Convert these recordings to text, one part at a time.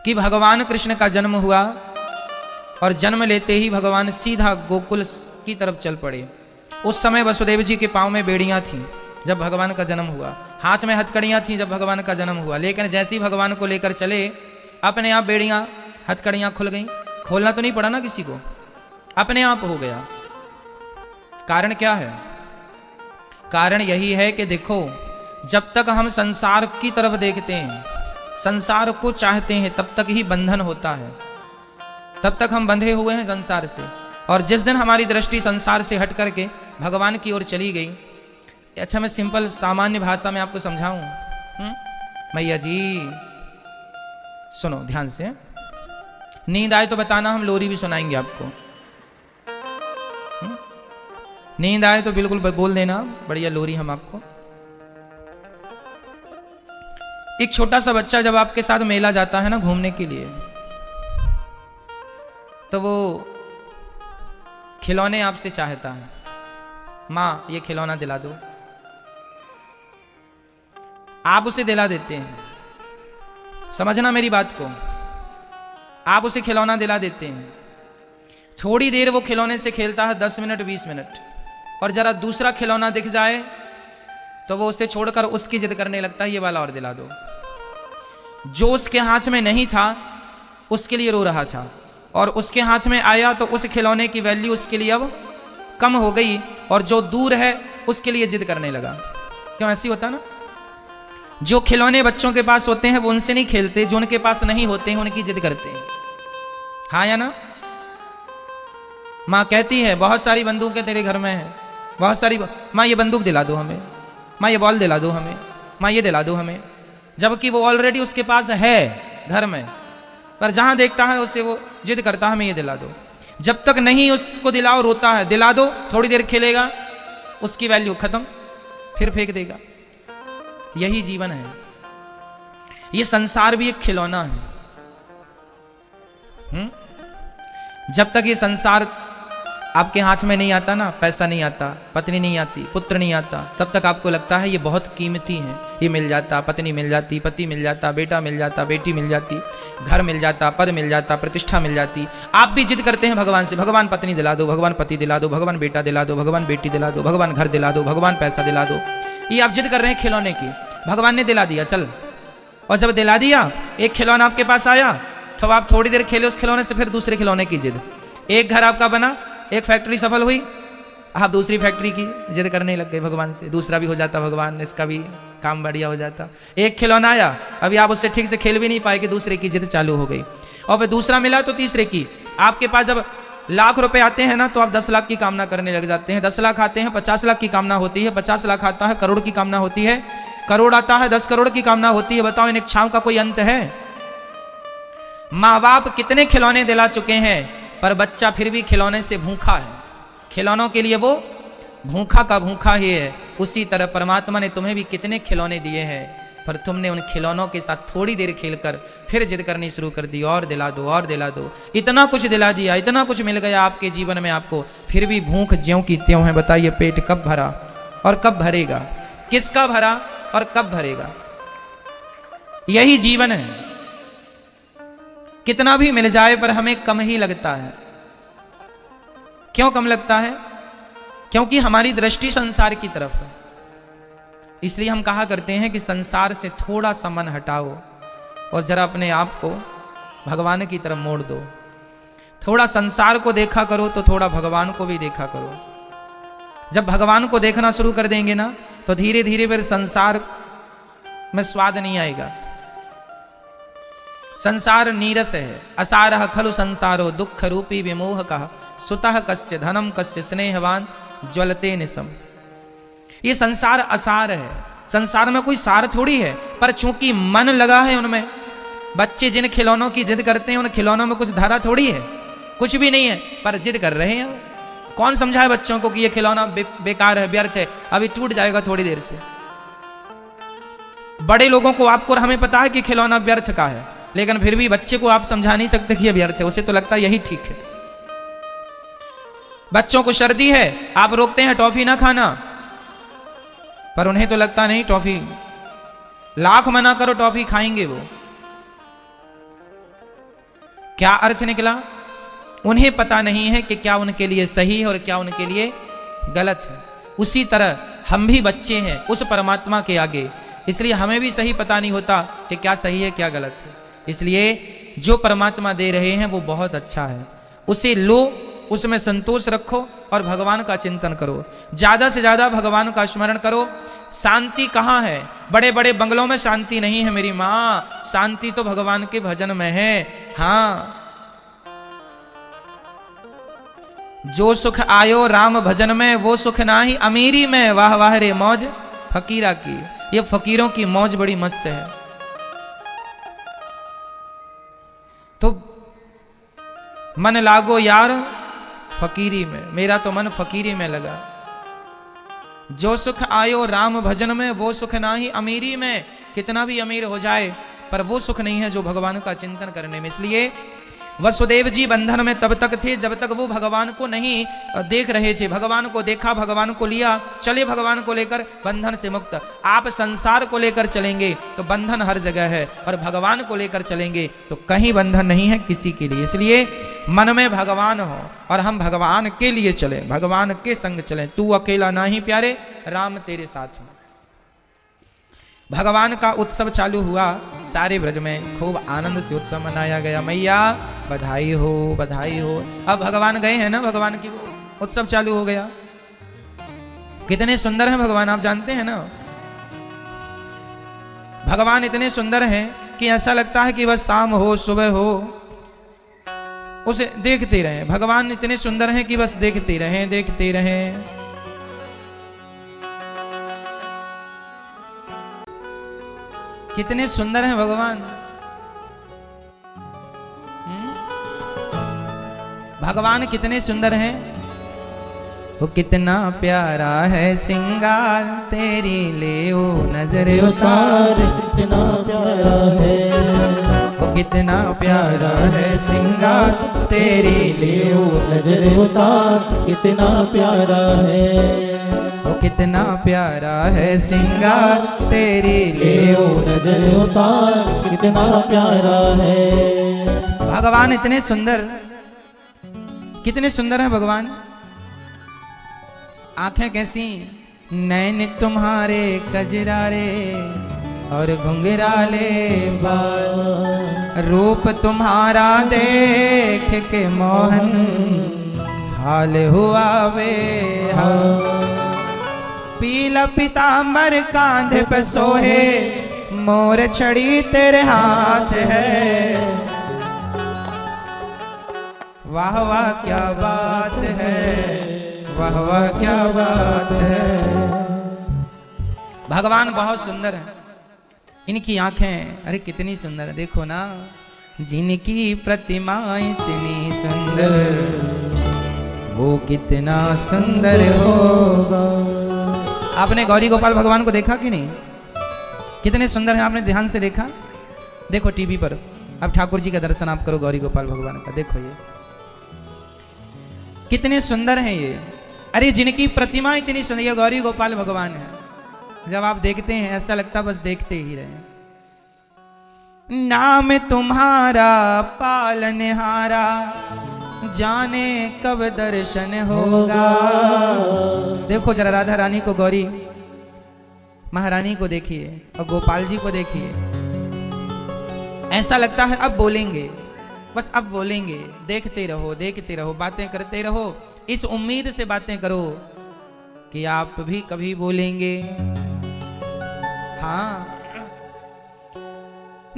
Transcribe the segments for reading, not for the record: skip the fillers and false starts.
कि भगवान कृष्ण का जन्म हुआ और जन्म लेते ही भगवान सीधा गोकुल की तरफ चल पड़े। उस समय वसुदेव जी के पाँव में बेड़ियां थीं जब भगवान का जन्म हुआ, हाथ में हथकड़ियां थीं जब भगवान का जन्म हुआ, लेकिन जैसे ही भगवान को लेकर चले अपने आप बेड़ियां हथकड़ियां खुल गईं। खोलना तो नहीं पड़ा ना किसी को, अपने आप हो गया। कारण क्या है? कारण यही है कि देखो, जब तक हम संसार की तरफ देखते हैं, संसार को चाहते हैं, तब तक ही बंधन होता है, तब तक हम बंधे हुए हैं संसार से। और जिस दिन हमारी दृष्टि संसार से हट करके भगवान की ओर चली गई, अच्छा मैं सिंपल सामान्य भाषा में आपको समझाऊं। मैया जी सुनो ध्यान से, नींद आए तो बताना, हम लोरी भी सुनाएंगे आपको। नींद आए तो बिल्कुल बोल देना, बढ़िया लोरी हम आपको। एक छोटा सा बच्चा जब आपके साथ मेला जाता है ना घूमने के लिए, तो वो खिलौने आपसे चाहता है, माँ ये खिलौना दिला दो, आप उसे दिला देते हैं। समझना मेरी बात को, आप उसे खिलौना दिला देते हैं। थोड़ी देर वो खिलौने से खेलता है, 10 मिनट 20 मिनट, और जरा दूसरा खिलौना दिख जाए तो वो उसे छोड़कर उसकी जिद करने लगता है, ये वाला और दिला दो। जो उसके हाथ में नहीं था उसके लिए रो रहा था, और उसके हाथ में आया तो उस खिलौने की वैल्यू उसके लिए अब कम हो गई, और जो दूर है उसके लिए जिद करने लगा। क्यों ऐसी होता ना? जो खिलौने बच्चों के पास होते हैं वो उनसे नहीं खेलते, जो उनके पास नहीं होते हैं उनकी जिद करते हैं। हाँ या ना? माँ कहती है बहुत सारी बंदूकें तेरे घर में है, बहुत सारी, माँ ये बंदूक दिला दो हमें, माँ ये बॉल दिला दो हमें, माँ ये दिला दो हमें, जबकि वो ऑलरेडी उसके पास है घर में, पर जहां देखता है उसे वो जिद करता है हमें ये दिला दो। जब तक नहीं उसको दिलाओ रोता है, दिला दो, थोड़ी देर खेलेगा, उसकी वैल्यू खत्म, फिर फेंक देगा। यही जीवन है, ये संसार भी एक खिलौना है। जब तक ये संसार आपके हाथ में नहीं आता ना, पैसा नहीं आता, पत्नी नहीं आती, पुत्र नहीं आता, तब तक आपको लगता है ये बहुत कीमती है, ये मिल जाता, पत्नी मिल जाती, पति मिल जाता, बेटा मिल जाता, बेटी मिल जाती, घर मिल जाता, पद मिल जाता, प्रतिष्ठा मिल जाती। आप भी जिद करते हैं भगवान से, भगवान पत्नी दिला दो, भगवान पति दिला दो, भगवान बेटा दिला दो, भगवान बेटी दिला दो, भगवान घर दिला दो, भगवान पैसा दिला दो। ये आप जिद कर रहे हैं खिलौने की। भगवान ने दिला दिया, चल, और जब दिला दिया, एक खिलौना आपके पास आया तो आप थोड़ी देर खेले उस खिलौने से, फिर दूसरे खिलौने की जिद। एक घर आपका बना, एक फैक्ट्री सफल हुई, आप दूसरी फैक्ट्री की जिद करने लग गए भगवान से, दूसरा भी हो जाता भगवान, इसका भी काम बढ़िया हो जाता। एक खिलौना आया, अभी आप उससे ठीक से खेल भी नहीं पाए कि दूसरे की जिद चालू हो गई, और फिर दूसरा मिला तो तीसरे की। आपके पास जब लाख रुपए आते हैं ना तो आप 10 लाख की कामना करने लग जाते हैं, 10 लाख आते हैं 50 लाख की कामना होती है, 50 लाख आता है करोड़ की कामना होती है, करोड़ आता है 10 करोड़ की कामना होती है। बताओ इन इच्छाओं का कोई अंत है? माँ बाप कितने खिलौने दिला चुके हैं, पर बच्चा फिर भी खिलौने से भूखा है, खिलौनों के लिए वो भूखा का भूखा ही है। उसी तरह परमात्मा ने तुम्हें भी कितने खिलौने दिए हैं, पर तुमने उन खिलौनों के साथ थोड़ी देर खेलकर फिर जिद करनी शुरू कर दी, और दिला दो, और दिला दो। इतना कुछ दिला दिया, इतना कुछ मिल गया आपके जीवन में आपको, फिर भी भूख ज्यों की त्यों है। बताइए पेट कब भरा और कब भरेगा, किसका भरा और कब भरेगा? यही जीवन है। कितना भी मिल जाए पर हमें कम ही लगता है। क्यों कम लगता है? क्योंकि हमारी दृष्टि संसार की तरफ है। इसलिए हम कहा करते हैं कि संसार से थोड़ा सा मन हटाओ और जरा अपने आप को भगवान की तरफ मोड़ दो। थोड़ा संसार को देखा करो तो थोड़ा भगवान को भी देखा करो। जब भगवान को देखना शुरू कर देंगे ना तो धीरे धीरे फिर संसार में स्वाद नहीं आएगा। संसार नीरस है, असारह खलु संसारो दुख रूपी विमोह का सुतः कस्य धनम कस्य स्नेहवान ज्वलते निसम। ये संसार असार है, संसार में कोई सार थोड़ी है, पर चूंकि मन लगा है उनमें, बच्चे जिन खिलौनों की जिद करते हैं उन खिलौनों में कुछ धारा थोड़ी है, कुछ भी नहीं है, पर जिद कर रहे हैं। कौन समझाए बच्चों को कि ये खिलौना बेकार है, व्यर्थ है, अभी टूट जाएगा थोड़ी देर से। बड़े लोगों को, आपको और हमें पता है कि खिलौना व्यर्थ का है, लेकिन फिर भी बच्चे को आप समझा नहीं सकते कि यह व्यर्थ है, उसे तो लगता है यही ठीक है। बच्चों को सर्दी है, आप रोकते हैं टॉफी ना खाना, पर उन्हें तो लगता नहीं टॉफी, लाख मना करो टॉफी खाएंगे वो। क्या अर्थ निकला? उन्हें पता नहीं है कि क्या उनके लिए सही है और क्या उनके लिए गलत है। उसी तरह हम भी बच्चे हैं उस परमात्मा के आगे, इसलिए हमें भी सही पता नहीं होता कि क्या सही है क्या गलत है। इसलिए जो परमात्मा दे रहे हैं वो बहुत अच्छा है, उसे लो, उसमें संतोष रखो और भगवान का चिंतन करो। ज्यादा से ज्यादा भगवान का स्मरण करो। शांति कहाँ है? बड़े बड़े बंगलों में शांति नहीं है मेरी माँ, शांति तो भगवान के भजन में है। हाँ, जो सुख आयो राम भजन में वो सुख नाही अमीरी में, वाह वाह रे मौज फकीरा की। ये फकीरों की मौज बड़ी मस्त है। तो मन लागो यार फकीरी में, मेरा तो मन फकीरी में लगा। जो सुख आयो राम भजन में वो सुख नाही अमीरी में। कितना भी अमीर हो जाए पर वो सुख नहीं है जो भगवान का चिंतन करने में। इसलिए वसुदेव जी बंधन में तब तक थे जब तक वो भगवान को नहीं देख रहे थे। भगवान को देखा, भगवान को लिया, चले भगवान को लेकर बंधन से मुक्त। आप संसार को लेकर चलेंगे तो बंधन हर जगह है, और भगवान को लेकर चलेंगे तो कहीं बंधन नहीं है किसी के लिए। इसलिए मन में भगवान हो और हम भगवान के लिए चले, भगवान के संग चलें। तू अकेला नहीं प्यारे, राम तेरे साथ में। भगवान का उत्सव चालू हुआ, सारे ब्रज में खूब आनंद से उत्सव मनाया गया। मैया बधाई हो, बधाई हो। अब भगवान गए हैं ना, भगवान की उत्सव चालू हो गया। कितने सुंदर हैं भगवान, आप जानते हैं ना। भगवान इतने सुंदर हैं कि ऐसा लगता है कि बस शाम हो सुबह हो उसे देखते रहें। भगवान इतने सुंदर हैं कि बस देखते रहें, देखते रहें। कितने सुंदर हैं भगवान। भगवान कितने सुंदर हैं। वो कितना प्यारा है सिंगार तेरी ले ओ नजर उतार, कितना प्यारा है। वो कितना प्यारा है सिंगार तेरी ले ओ नजर उतार, कितना प्यारा है। वो कितना प्यारा है सिंगार तेरी ले ओ नजर उतार, कितना प्यारा है। भगवान इतने सुंदर, कितने सुंदर हैं भगवान। आंखें कैसी, नैन तुम्हारे कजरारे और घुंघराले बाल, रूप तुम्हारा देख के मोहन हाल हुआ बेहाल। पीला पीतांबर कांधे पे सोहे, मोर छड़ी तेरे हाथ है। वाह वाह क्या बात है, वाह वाह क्या बात है। भगवान बहुत सुंदर है। इनकी आंखें अरे कितनी सुंदर है, देखो ना। जिनकी प्रतिमा इतनी सुंदर वो कितना सुंदर होगा। आपने गौरी गोपाल भगवान को देखा कि नहीं? कितने सुंदर हैं, आपने ध्यान से देखा? देखो टीवी पर, अब ठाकुर जी का दर्शन आप करो गौरी गोपाल भगवान का। देखो ये कितने सुंदर हैं ये। अरे जिनकी प्रतिमा इतनी सुंदर, ये गौरी गोपाल भगवान है। जब आप देखते हैं ऐसा लगता बस देखते ही रहे। नाम तुम्हारा पालनहारा, जाने कब दर्शन होगा। देखो जरा राधा रानी को, गौरी महारानी को देखिए और गोपाल जी को देखिए। ऐसा लगता है अब बोलेंगे, बस अब बोलेंगे। देखते रहो, देखते रहो, बातें करते रहो। इस उम्मीद से बातें करो कि आप भी कभी बोलेंगे। हाँ,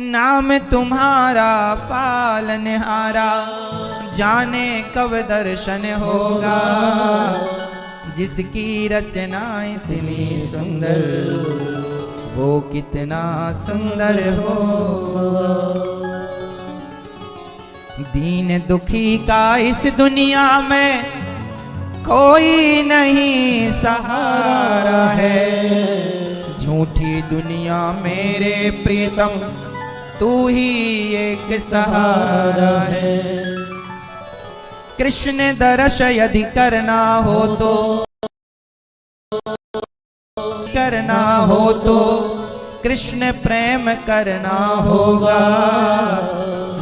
नाम तुम्हारा पालनहारा, जाने कब दर्शन होगा। जिसकी रचना इतनी सुंदर वो कितना सुंदर होगा। दीन दुखी का इस दुनिया में कोई नहीं सहारा है। झूठी दुनिया मेरे प्रीतम तू ही एक सहारा है। कृष्ण दर्श यदि करना हो तो, करना हो तो कृष्ण प्रेम करना होगा।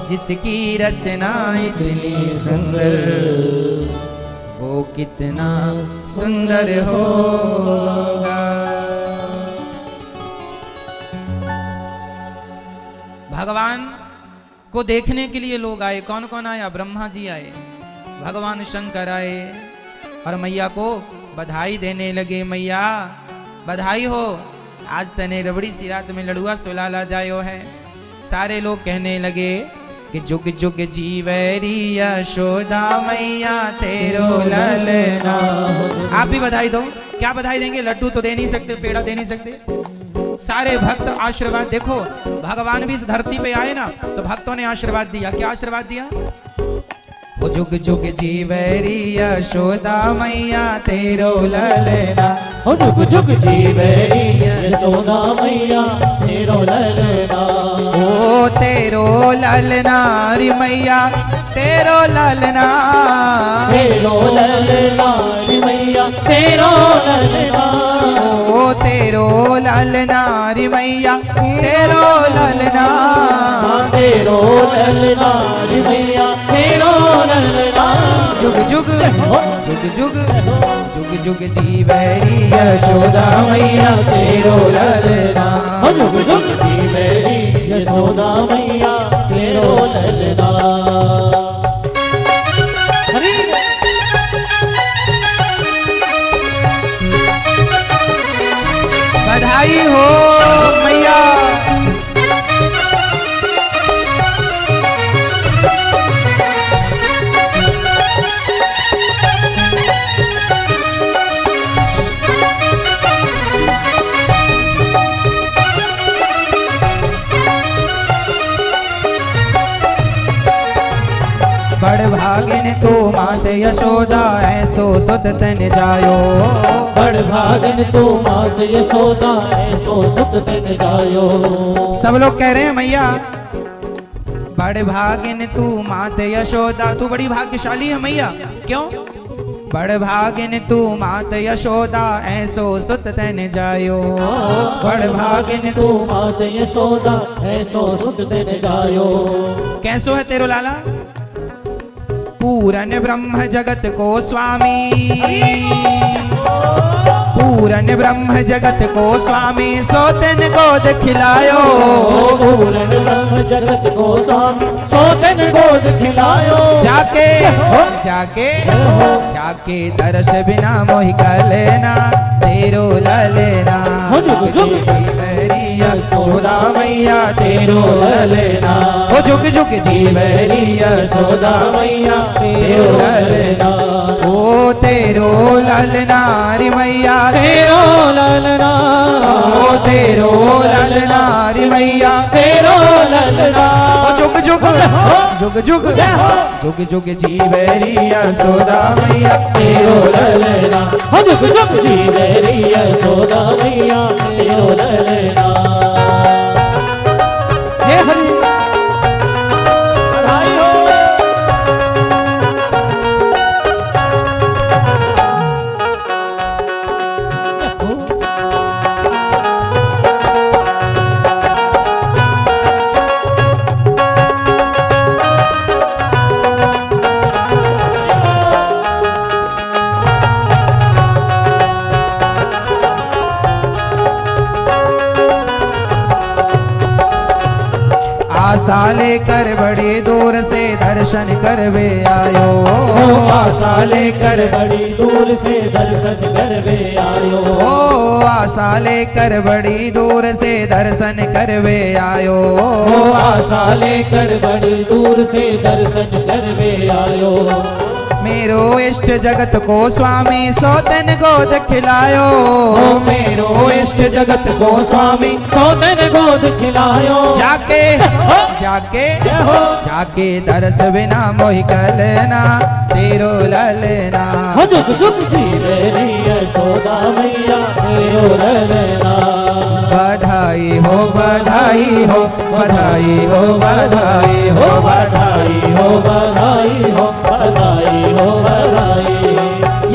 जिसकी रचना इतनी सुंदर, वो कितना सुंदर होगा। भगवान को देखने के लिए लोग आए। कौन कौन आया? ब्रह्मा जी आए, भगवान शंकर आए और मैया को बधाई देने लगे। मैया बधाई हो, आज तने रबड़ी सी रात में लड़ुआ सुलाला जायो है। सारे लोग कहने लगे कि जुग जुग जीवैरी यशोदा मैया तेरो ललना। आप भी बधाई दो। क्या बधाई देंगे? लड्डू तो दे नहीं सकते, पेड़ा दे नहीं सकते। सारे भक्त आशीर्वाद। देखो भगवान भी इस धरती पे आए ना, तो भक्तों ने आशीर्वाद दिया। क्या आशीर्वाद दिया? वो जुग जुग जीवैरी यशोदा मैया तेरो ललना। हो जुग जुग जीवैरी यशोदा मैया तेरो ललना। ओ तेरो ललना री मैया तेरो ललना। तेरो ललना री मैया तेरो ललना। ओ तेरो ललना री मैया तेरो ललना। तेरो ललना री मैया तेरो ललना। जुग जुग जुग जुग जुग जुग जीवैरी यशोदा मैया तेरो ललना। हो जुग जुग जीवैरी यशोदा मैया तेरो ललना। बधाई हो मैया। बड़ भागिन तू मात यशोदा ऐसो सुत तन जायो। बड़ भागिन तू मात यशोदा ऐसो सुत तन जायो। सब लोग कह रहे हैं मैया बड़ भागिन तू मात यशोदा, तू बड़ी भाग्यशाली है मैया। क्यों? बड़ भागिन तू मात यशोदा ऐसो सुत तन जायो। बड़ भागिन तू मात यशोदा ऐसो सुत तन जायो। कैसो है तेरो लाला? पूरन ब्रह्म जगत को स्वामी, पूरन ब्रह्म जगत को स्वामी सोतन गोद खिलायो। पूरन ब्रह्म जगत को स्वामी सोतन गोद खिलायो। जाके जाके जाके दर्श बिना मोहि कलेना तेरो ललेना। हो जुग जुग जीवैरी यशोदा मैया तेरो ललेना। हो जुग जुग जीवैरी यशोदा मैया तेरो ललना। ओ तेरो ललना री मैया तेरो ललना। ओ तेरो ललना री मैया तेरो ललना। ओ जुग जुग जुग जुग जुग जुग जीवैरी यशोदा मैया तेरो ललना। हो जुग जुग जीवैरी यशोदा मैया तेरो ललना। हे हरि बधाई हो। आशा लेकर बड़ी दूर से दर्शन करवे आयो। आशा लेकर बड़ी दूर से दर्शन करवे आयो। ओ आशा लेकर बड़ी दूर से दर्शन करवे आयो। आशा लेकर बड़ी दूर से दर्शन करवे आयो। मेरो इष्ट जगत को स्वामी सोतन गोद खिलायो। मेरो इष्ट जगत को स्वामी सोतन गोद खिलायो। जाके जाके जाके दर्श बिना मोहि कलना तेरो ललना। हो जुग जुग जीवैरी यशोदा मैया तेरो ललना। बधाई हो बधाई हो बधाई हो बधाई हो बधाई हो बधाई हो बधाई हो बधाई।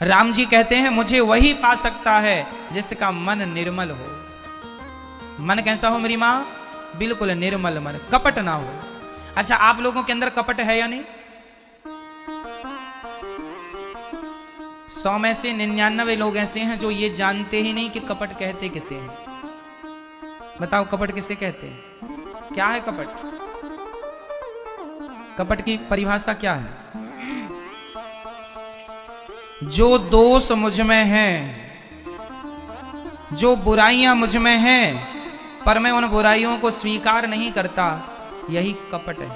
राम जी कहते हैं मुझे वही पा सकता है जिसका मन निर्मल हो। मन कैसा हो मेरी माँ? बिल्कुल निर्मल मन, कपट ना हो। अच्छा, आप लोगों के अंदर कपट है या नहीं? 100 में से 99 लोग ऐसे हैं जो ये जानते ही नहीं कि कपट कहते किसे हैं। बताओ कपट किसे कहते हैं? क्या है कपट? कपट की परिभाषा क्या है? जो दोष मुझ में हैं, जो बुराइयां मुझ में हैं, पर मैं उन बुराइयों को स्वीकार नहीं करता, यही कपट है।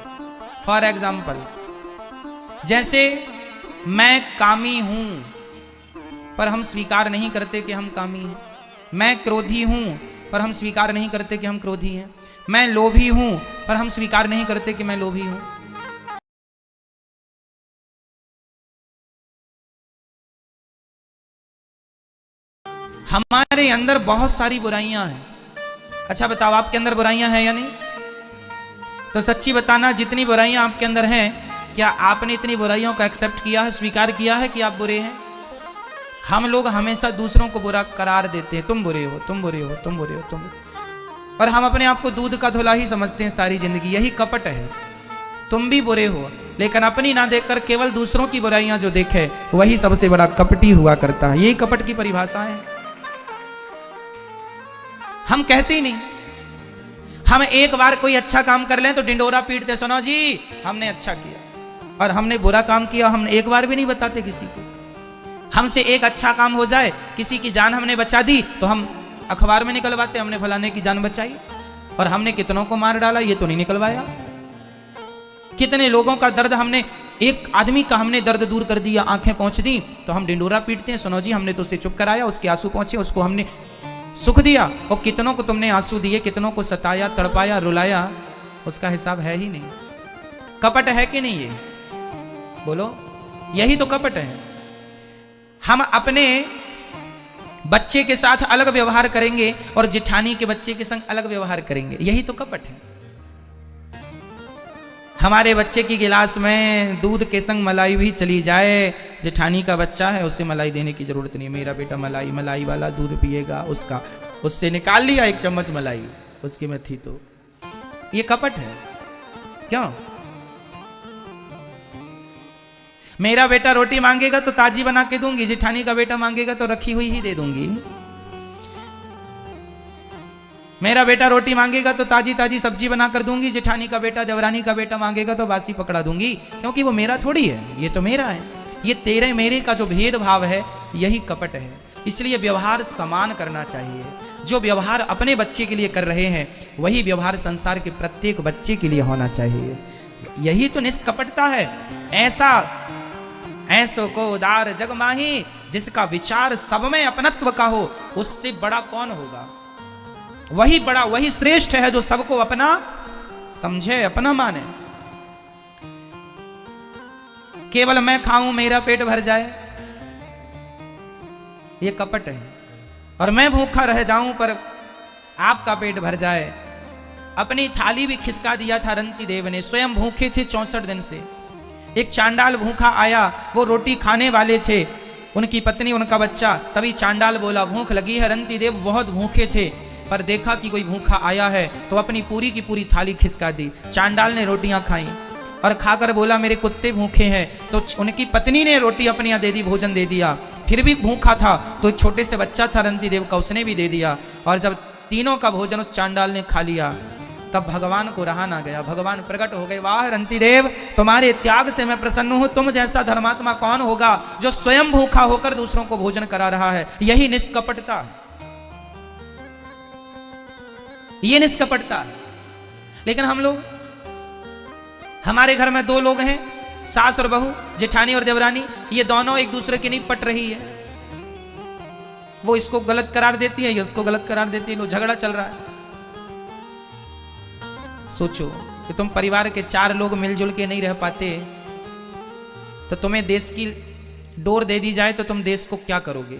फॉर एग्जाम्पल, जैसे मैं कामी हूं पर हम स्वीकार नहीं करते कि हम कामी हैं। मैं क्रोधी हूं पर हम स्वीकार नहीं करते कि हम क्रोधी हैं। मैं लोभी हूं पर हम स्वीकार नहीं करते कि मैं लोभी हूं। हमारे अंदर बहुत सारी बुराइयां हैं। अच्छा बताओ, आपके अंदर बुराइयां हैं या नहीं? तो सच्ची बताना, जितनी बुराइयां आपके अंदर हैं, क्या आपने इतनी बुराइयों को एक्सेप्ट किया है, स्वीकार किया है कि आप बुरे हैं? हम लोग हमेशा दूसरों को बुरा करार देते हैं, तुम बुरे हो, तुम बुरे हो, तुम बुरे हो, तुम बुरे। और हम अपने आप को दूध का धुला ही समझते हैं सारी जिंदगी। यही कपट है। तुम भी बुरे हो, लेकिन अपनी ना देखकर केवल दूसरों की बुराइयां जो देखे, वही सबसे बड़ा कपटी हुआ करता है। यही कपट की परिभाषा है। हम कहते ही नहीं। हम एक बार कोई अच्छा काम कर लें तो डिंडोरा पीटते, सुनो जी हमने अच्छा किया, और हमने बुरा काम किया हम एक बार भी नहीं बताते किसी को। हमसे एक अच्छा काम हो जाए, किसी की जान हमने बचा दी, तो हम अखबार में निकलवाते हमने फलाने की जान बचाई, और हमने कितनों को मार डाला ये तो नहीं निकलवाया। कितने लोगों का दर्द हमने, एक आदमी का हमने दर्द दूर कर दिया, आंखें पहुंच दी, तो हम डिंडोरा पीटते हैं, सुनो जी हमने तो उसे चुप कराया, उसके आंसू पहुंचे, उसको हमने सुख दिया। और कितनों को तुमने आंसू दिए, कितनों को सताया, तड़पाया, रुलाया, उसका हिसाब है ही नहीं। कपट है कि नहीं? ये बोलो, यही तो कपट है। हम अपने बच्चे के साथ अलग व्यवहार करेंगे और जेठानी के बच्चे के संग अलग व्यवहार करेंगे, यही तो कपट है। हमारे बच्चे की गिलास में दूध के संग मलाई भी चली जाए, जेठानी का बच्चा है, उससे मलाई देने की जरूरत नहीं। मेरा बेटा मलाई वाला दूध पिएगा, उससे निकाल लिया एक चम्मच मलाई, उसकी में थी, तो ये कपट है। क्यों? मेरा बेटा रोटी मांगेगा तो ताजी बना के दूंगी, जेठानी का बेटा मांगेगा तो रखी हुई ही दे दूंगी। मेरा बेटा रोटी मांगेगा तो ताजी ताजी सब्जी बना कर दूंगी, जेठानी का बेटा, देवरानी का बेटा मांगेगा तो बासी पकड़ा दूंगी, क्योंकि वो मेरा थोड़ी है, ये तो मेरा है। ये तेरे मेरे का जो भेदभाव है, यही कपट है। इसलिए व्यवहार समान करना चाहिए। जो व्यवहार अपने बच्चे के लिए कर रहे हैं, वही व्यवहार संसार के प्रत्येक बच्चे के लिए होना चाहिए। यही तो निष्कपटता है। ऐसो को उदार जग माही, जिसका विचार सब में अपनत्व का हो, उससे बड़ा कौन होगा? वही बड़ा, वही श्रेष्ठ है जो सबको अपना समझे, अपना माने। केवल मैं खाऊं मेरा पेट भर जाए, ये कपट है। और मैं भूखा रह जाऊं पर आपका पेट भर जाए। अपनी थाली भी खिसका दिया था रंती देव ने, स्वयं भूखे थे 64 दिन से। एक चांडाल भूखा आया, वो रोटी खाने वाले थे, उनकी पत्नी, उनका बच्चा। तभी चांडाल बोला भूख लगी है। रंती देव बहुत भूखे थे, पर देखा कि कोई भूखा आया है तो अपनी पूरी की पूरी थाली खिसका दी। चांडाल ने रोटियां खाई और खाकर बोला मेरे कुत्ते भूखे हैं, तो उनकी पत्नी ने रोटी अपनी दे दी, भोजन दे दिया। फिर भी भूखा था तो एक छोटे से बच्चा था रंती देव का, उसने भी दे दिया। और जब तीनों का भोजन उस चांडाल ने खा लिया, तब भगवान को रहा ना गया। भगवान प्रकट हो गए, वाह रंती देव, तुम्हारे त्याग से मैं प्रसन्न हूं। तुम जैसा धर्मात्मा कौन होगा जो स्वयं भूखा होकर दूसरों को भोजन करा रहा है? यही निष्कपटता है, ये निष्कपटता है। लेकिन हम लोग, हमारे घर में 2 लोग हैं, सास और बहू, जेठानी और देवरानी, ये दोनों एक दूसरे की नहीं पट रही है। वो इसको गलत करार देती है, ये उसको गलत करार देती है, लो झगड़ा चल रहा है। सोचो कि तुम परिवार के 4 लोग मिलजुल के नहीं रह पाते, तो तुम्हें देश की डोर दे दी जाए तो तुम देश को क्या करोगे?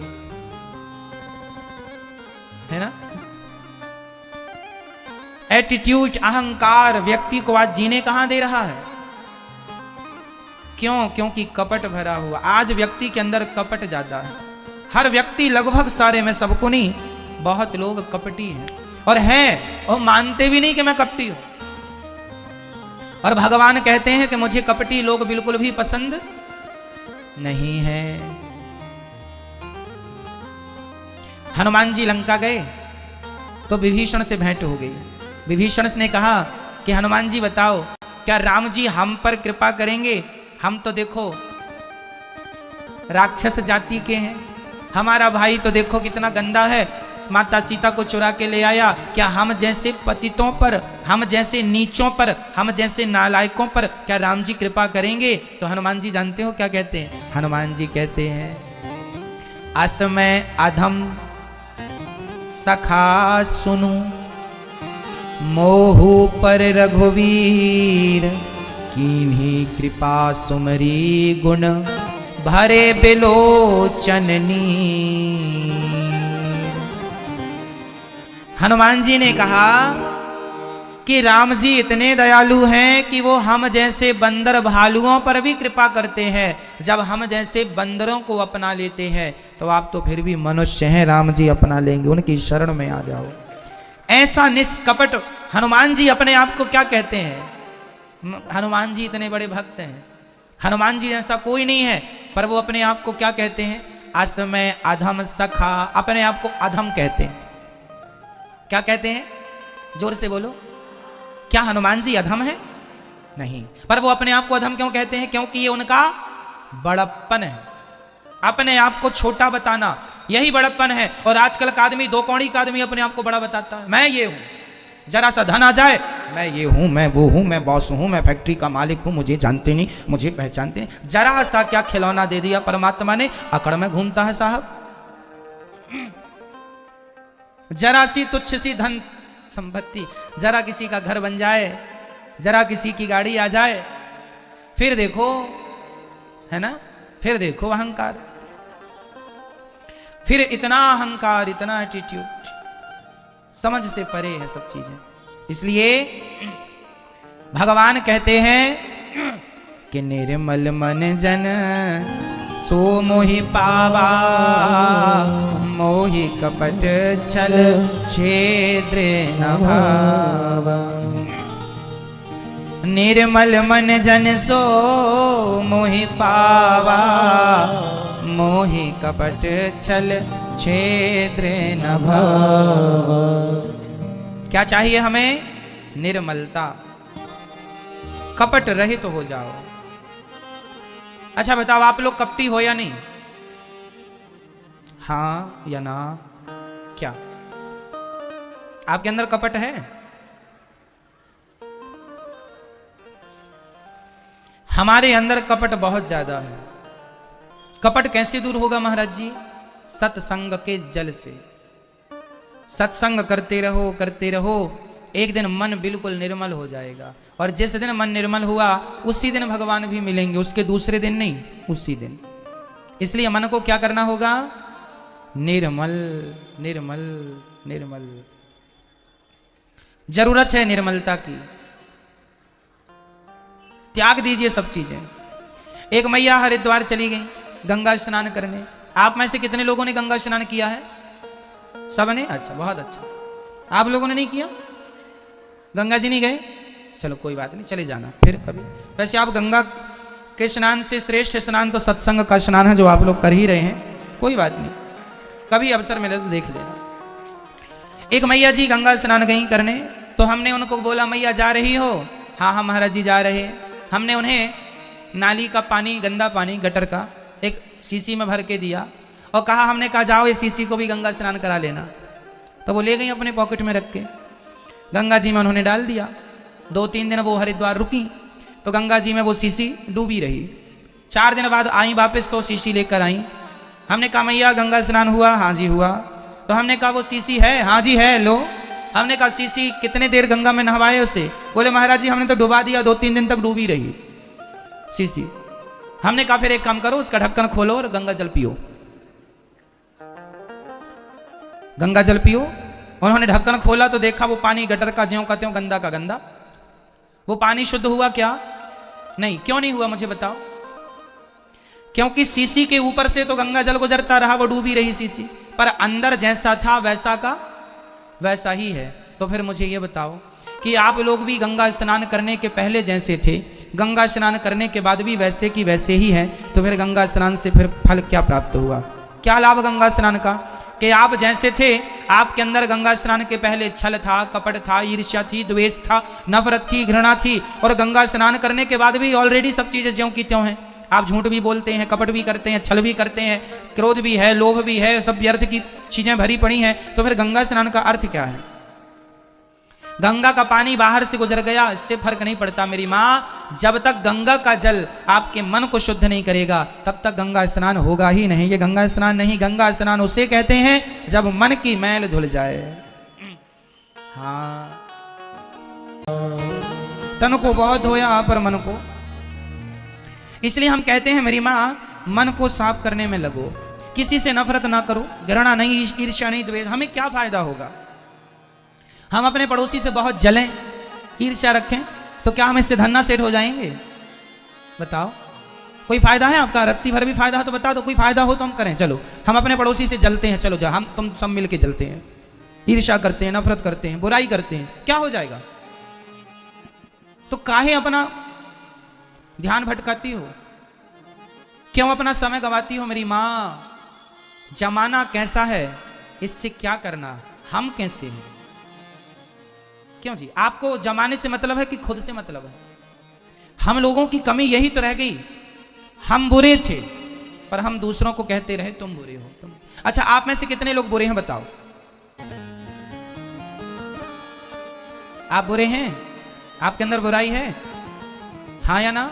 है ना? एटीट्यूड, अहंकार व्यक्ति को आज जीने कहां दे रहा है। क्यों? क्योंकि कपट भरा हुआ। आज व्यक्ति के अंदर कपट ज्यादा है। हर व्यक्ति, लगभग सारे, मैं सबको नहीं, बहुत लोग कपटी हैं और हैं और मानते भी नहीं कि मैं कपटी हूं। और भगवान कहते हैं कि मुझे कपटी लोग बिल्कुल भी पसंद नहीं है। हनुमान जी लंका गए तो विभीषण से भेंट हो गई। विभीषण ने कहा कि हनुमान जी बताओ, क्या राम जी हम पर कृपा करेंगे? हम तो देखो राक्षस जाति के हैं, हमारा भाई तो देखो कितना गंदा है, माता सीता को चुरा के ले आया। क्या हम जैसे पतितों पर, हम जैसे नीचों पर, हम जैसे नालायकों पर क्या राम जी कृपा करेंगे? तो हनुमान जी जानते हो क्या कहते हैं? हनुमान जी कहते हैं, असमय अधम सखा सुनु, मोहु पर रघुवीर, कीन्ही कृपा सुमरी गुण, भरे बिलोचन नीर। हनुमान जी ने कहा कि राम जी इतने दयालु हैं कि वो हम जैसे बंदर भालुओं पर भी कृपा करते हैं। जब हम जैसे बंदरों को अपना लेते हैं तो आप तो फिर भी मनुष्य हैं, राम जी अपना लेंगे, उनकी शरण में आ जाओ। ऐसा निष्कपट हनुमान जी अपने आप को क्या कहते हैं? हनुमान जी इतने बड़े भक्त हैं, हनुमान जी जैसा कोई नहीं है, पर वो अपने आप को क्या कहते हैं? असमय अधम सखा, अपने आप को अधम कहते हैं। क्या कहते हैं? जोर से बोलो। क्या हनुमान जी अधम है? नहीं। पर वो अपने आप को अधम क्यों कहते हैं? क्योंकि ये उनका बड़प्पन है, अपने आप को छोटा बताना, यही बड़प्पन है। और आजकल का आदमी, दो कौड़ी का आदमी अपने आप को बड़ा बताता है, मैं ये हूं। जरा सा धन आ जाए, मैं ये हूं, मैं वो हूं, मैं बॉस हूं, मैं फैक्ट्री का मालिक हूं, मुझे जानते नहीं, मुझे पहचानते नहीं। जरा सा क्या खिलौना दे दिया परमात्मा ने, अकड़ में घूमता है साहब। जरा सी तुच्छ सी धन संपत्ति, जरा किसी का घर बन जाए, जरा किसी की गाड़ी आ जाए, फिर देखो, है ना, फिर देखो अहंकार, फिर इतना अहंकार, इतना एटीट्यूड, समझ से परे है सब चीजें। इसलिए भगवान कहते हैं कि निर्मल मन जन सो मोहि पावा, मोहि कपट छल छेद्र न भावा। निर्मल मन जन सो मोहि पावा, मोहि कपट छल छेद्र न भावा। क्या चाहिए हमें? निर्मलता, कपट रहित तो हो जाओ। अच्छा बताओ, आप लोग कपटी हो या नहीं? हाँ या ना? क्या आपके अंदर कपट है? हमारे अंदर कपट बहुत ज्यादा है। कपट कैसे दूर होगा महाराज जी? सत्संग के जल से। सत्संग करते रहो, करते रहो, एक दिन मन बिल्कुल निर्मल हो जाएगा। और जिस दिन मन निर्मल हुआ उसी दिन भगवान भी मिलेंगे, उसके दूसरे दिन नहीं, उसी दिन। इसलिए मन को क्या करना होगा? निर्मल निर्मल निर्मल। जरूरत है निर्मलता की, त्याग दीजिए सब चीजें। एक मैया हरिद्वार चली गई गंगा स्नान करने। आप में से कितने लोगों ने गंगा स्नान किया है? सबने? अच्छा, बहुत अच्छा। आप लोगों ने नहीं किया? गंगा जी नहीं गए? चलो कोई बात नहीं, चले जाना फिर कभी। वैसे आप गंगा के स्नान से श्रेष्ठ स्नान तो सत्संग का स्नान है, जो आप लोग कर ही रहे हैं। कोई बात नहीं, कभी अवसर मिले तो देख लेना। एक मैया जी गंगा स्नान गई करने, तो हमने उनको बोला, मैया जा रही हो? हाँ हाँ महाराज जी जा रहे हैं। हमने उन्हें नाली का पानी, गंदा पानी गटर का, एक शीशी में भर के दिया और कहा, हमने कहा जाओ इस शीशी को भी गंगा स्नान करा लेना। तो वो ले गई अपने पॉकेट में रख के, गंगा जी में उन्होंने डाल दिया। 2-3 दिन वो हरिद्वार रुकी तो गंगा जी में वो शीशी डूबी रही। 4 दिन बाद आई वापस तो शीशी लेकर आई। हमने कहा मैया गंगा स्नान हुआ? हाँ जी हुआ। तो हमने कहा वो शीशी है? हाँ जी है, लो। हमने कहा शीशी कितने देर गंगा में नहवाए उसे? बोले महाराज जी हमने तो डुबा दिया, 2-3 दिन तक डूबी रही शीशी। हमने कहा फिर एक काम करो, उसका ढक्कन खोलो और गंगा जल पियो, गंगा जल पियो। उन्होंने ढक्कन खोला तो देखा वो पानी गटर का ज्यों का त्यों, गंदा का गंदा। वो पानी शुद्ध हुआ क्या? नहीं। क्यों नहीं हुआ मुझे बताओ? क्योंकि सीसी के ऊपर से तो गंगा जल गुजरता रहा, वो डूबी रही सीसी, पर अंदर जैसा था वैसा का वैसा ही है। तो फिर मुझे ये बताओ कि आप लोग भी गंगा स्नान करने के पहले जैसे थे, गंगा स्नान करने के बाद भी वैसे की वैसे ही है, तो फिर गंगा स्नान से फिर फल क्या प्राप्त हुआ? क्या लाभ गंगा स्नान का? कि आप जैसे थे, आपके अंदर गंगा स्नान के पहले छल था, कपट था, ईर्ष्या थी, द्वेष था, नफरत थी, घृणा थी, और गंगा स्नान करने के बाद भी ऑलरेडी सब चीजें ज्यों की त्यों हैं। आप झूठ भी बोलते हैं, कपट भी करते हैं, छल भी करते हैं, क्रोध भी है, लोभ भी है, सब व्यर्थ की चीजें भरी पड़ी हैं। तो फिर गंगा स्नान का अर्थ क्या है? गंगा का पानी बाहर से गुजर गया, इससे फर्क नहीं पड़ता मेरी माँ। जब तक गंगा का जल आपके मन को शुद्ध नहीं करेगा, तब तक गंगा स्नान होगा ही नहीं। ये गंगा स्नान नहीं, गंगा स्नान उसे कहते हैं जब मन की मैल धुल जाए। हाँ, तन को बहुत धोया पर मन को, इसलिए हम कहते हैं मेरी माँ, मन को साफ करने में लगो, किसी से नफरत ना करो, घृणा नहीं, ईर्ष्या नहीं, द्वेष। हमें क्या फायदा होगा? हम अपने पड़ोसी से बहुत जलें, ईर्ष्या रखें, तो क्या हम इससे धन्ना सेठ हो जाएंगे? बताओ, कोई फायदा है आपका? रत्ती भर भी फायदा है तो बता दो, कोई फायदा हो तो हम करें। चलो, हम अपने पड़ोसी से जलते हैं, चलो जा, हम तुम सब मिल के जलते हैं, ईर्ष्या करते हैं, नफरत करते हैं, बुराई करते हैं, क्या हो जाएगा? तो काहे अपना ध्यान भटकाती हो? क्यों अपना समय गवाती हो मेरी माँ? जमाना कैसा है, इससे क्या करना, हम कैसे हैं? क्यों जी? आपको जमाने से मतलब है कि खुद से मतलब है? हम लोगों की कमी यही तो रह गई, हम बुरे थे पर हम दूसरों को कहते रहे तुम बुरे हो, तुम। अच्छा, आप में से कितने लोग बुरे हैं बताओ? आप बुरे हैं? आपके अंदर बुराई है, हाँ या ना?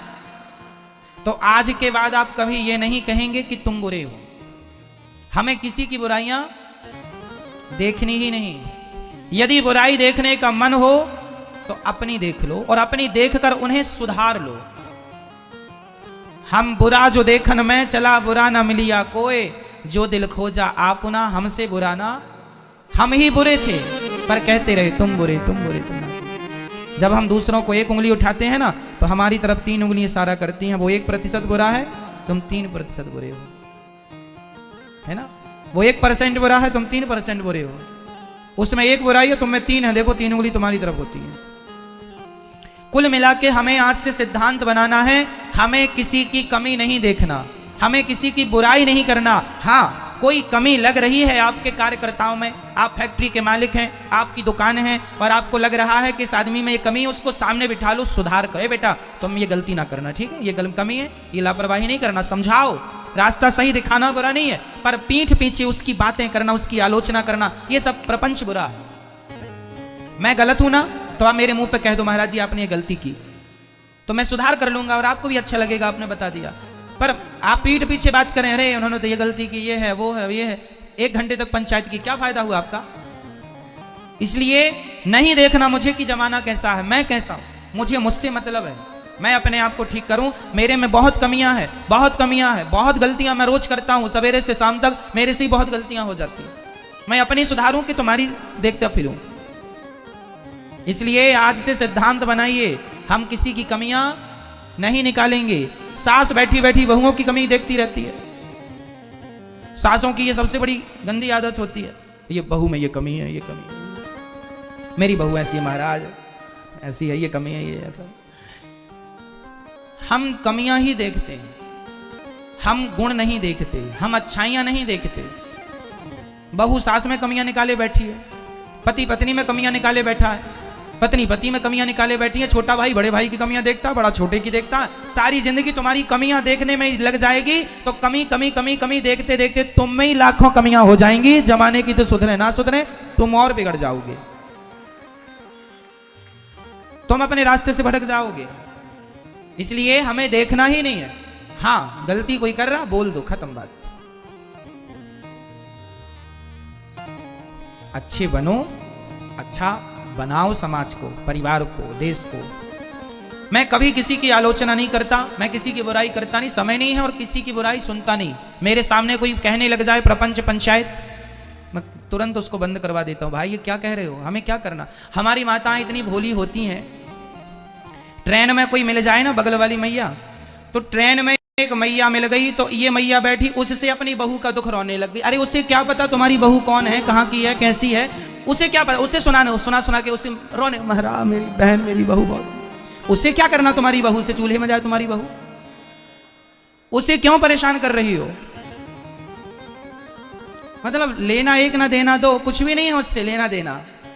तो आज के बाद आप कभी ये नहीं कहेंगे कि तुम बुरे हो। हमें किसी की बुराइयां देखनी ही नहीं। यदि बुराई देखने का मन हो तो अपनी देख लो और अपनी देखकर उन्हें सुधार लो। हम बुरा जो देखन में चला, बुरा न मिलिया कोई, जो दिल खोजा आपुना, हमसे बुरा ना। हम ही बुरे थे पर कहते रहे तुम बुरे, तुम बुरे, तुम ना। जब हम दूसरों को एक उंगली उठाते हैं ना, तो हमारी तरफ 3 उंगली इशारा करती हैं। वो 1% बुरा है, तुम 3% बुरे हो, है ना? वो 1% बुरा है, तुम 3% बुरे हो। उसमें 1 बुराई है, तुम में 3 है, देखो 3 उंगली तुम्हारी तरफ होती है। कुल मिला के हमें आज से सिद्धांत बनाना है, हमें किसी की कमी नहीं देखना, हमें किसी की बुराई नहीं करना। हाँ, कोई कमी लग रही है आपके कार्यकर्ताओं में, आप फैक्ट्री के मालिक हैं, आपकी दुकान है और आपको लग रहा है कि इस आदमी में ये कमी है, उसको सामने बिठा लो, सुधार करे, बेटा तुम ये गलती ना करना, ठीक है? ये कमी है, ये लापरवाही नहीं करना, समझाओ, रास्ता सही दिखाना बुरा नहीं है, पर पीठ पीछे उसकी बातें करना, उसकी आलोचना करना, ये सब प्रपंच बुरा है। मैं गलत हूं ना, तो आप मेरे मुंह पे कह दो महाराज जी आपने ये गलती की, तो मैं सुधार कर लूंगा और आपको भी अच्छा लगेगा, आपने बता दिया। पर आप पीठ पीछे बात करें, अरे उन्होंने तो ये गलती की, ये है, वो है, ये है, 1 घंटे तक पंचायत की, क्या फायदा हुआ आपका? इसलिए नहीं देखना मुझे कि जमाना कैसा है, मैं कैसा हूं, मुझे मुझसे मतलब है, मैं अपने आप को ठीक करूं। मेरे में बहुत कमियां हैं, बहुत कमियां हैं, बहुत गलतियां मैं रोज करता हूं, सवेरे से शाम तक मेरे से बहुत गलतियां हो जाती हैं। मैं अपनी सुधारूं कि तुम्हारी देखता फिरूं। इसलिए आज से सिद्धांत बनाइए, हम किसी की कमियां नहीं निकालेंगे। सास बैठी बैठी बहुओं की कमी देखती रहती है, सासों की ये सबसे बड़ी गंदी आदत होती है, ये बहू में ये कमी है, ये कमी है, मेरी बहू ऐसी है महाराज, ऐसी है, ये कमी है, ये ऐसा। हम कमियां ही देखते हैं, हम गुण नहीं देखते, हम अच्छाइयां नहीं देखते। बहू सास में कमियां निकाले बैठी है, पति पत्नी में कमियां निकाले बैठा है, पत्नी पति में कमियां निकाले बैठी है, छोटा भाई बड़े भाई की कमियां देखता, बड़ा छोटे की देखता। सारी जिंदगी तुम्हारी कमियां देखने में लग जाएगी, तो कमी कमी कमी कमी देखते देखते तुम में ही लाखों कमियां हो जाएंगी। जमाने की तो सुधरे ना सुधरे, तुम और बिगड़ जाओगे, तुम अपने रास्ते से भटक जाओगे। इसलिए हमें देखना ही नहीं है। हाँ, गलती कोई कर रहा, बोल दो, खत्म बात। अच्छे बनो, अच्छा बनाओ समाज को, परिवार को, देश को। मैं कभी किसी की आलोचना नहीं करता, मैं किसी की बुराई करता नहीं, समय नहीं है और किसी की बुराई सुनता नहीं। मेरे सामने कोई कहने लग जाए प्रपंच पंचायत, मैं तुरंत उसको बंद करवा देता हूं। भाई ये क्या कह रहे हो, हमें क्या करना? हमारी माताएं इतनी भोली होती हैं, ट्रेन में कोई मिल जाए ना बगल वाली मैया, तो ट्रेन में एक मैया मिल गई तो ये मैया बैठी, उससे अपनी बहू का दुख रोने लग गई। अरे उसे क्या पता तुम्हारी बहू कौन है, कहाँ की है, कैसी है, उसे क्या पता। उसे सुना के उसे रोने, महाराज मेरी बहन मेरी बहू बहुत। उसे क्या करना तुम्हारी बहू से, चूल्हे में जाए तुम्हारी बहू, उसे क्यों परेशान कर रही हो। मतलब लेना एक ना देना दो, कुछ भी नहीं है उससे लेना देना।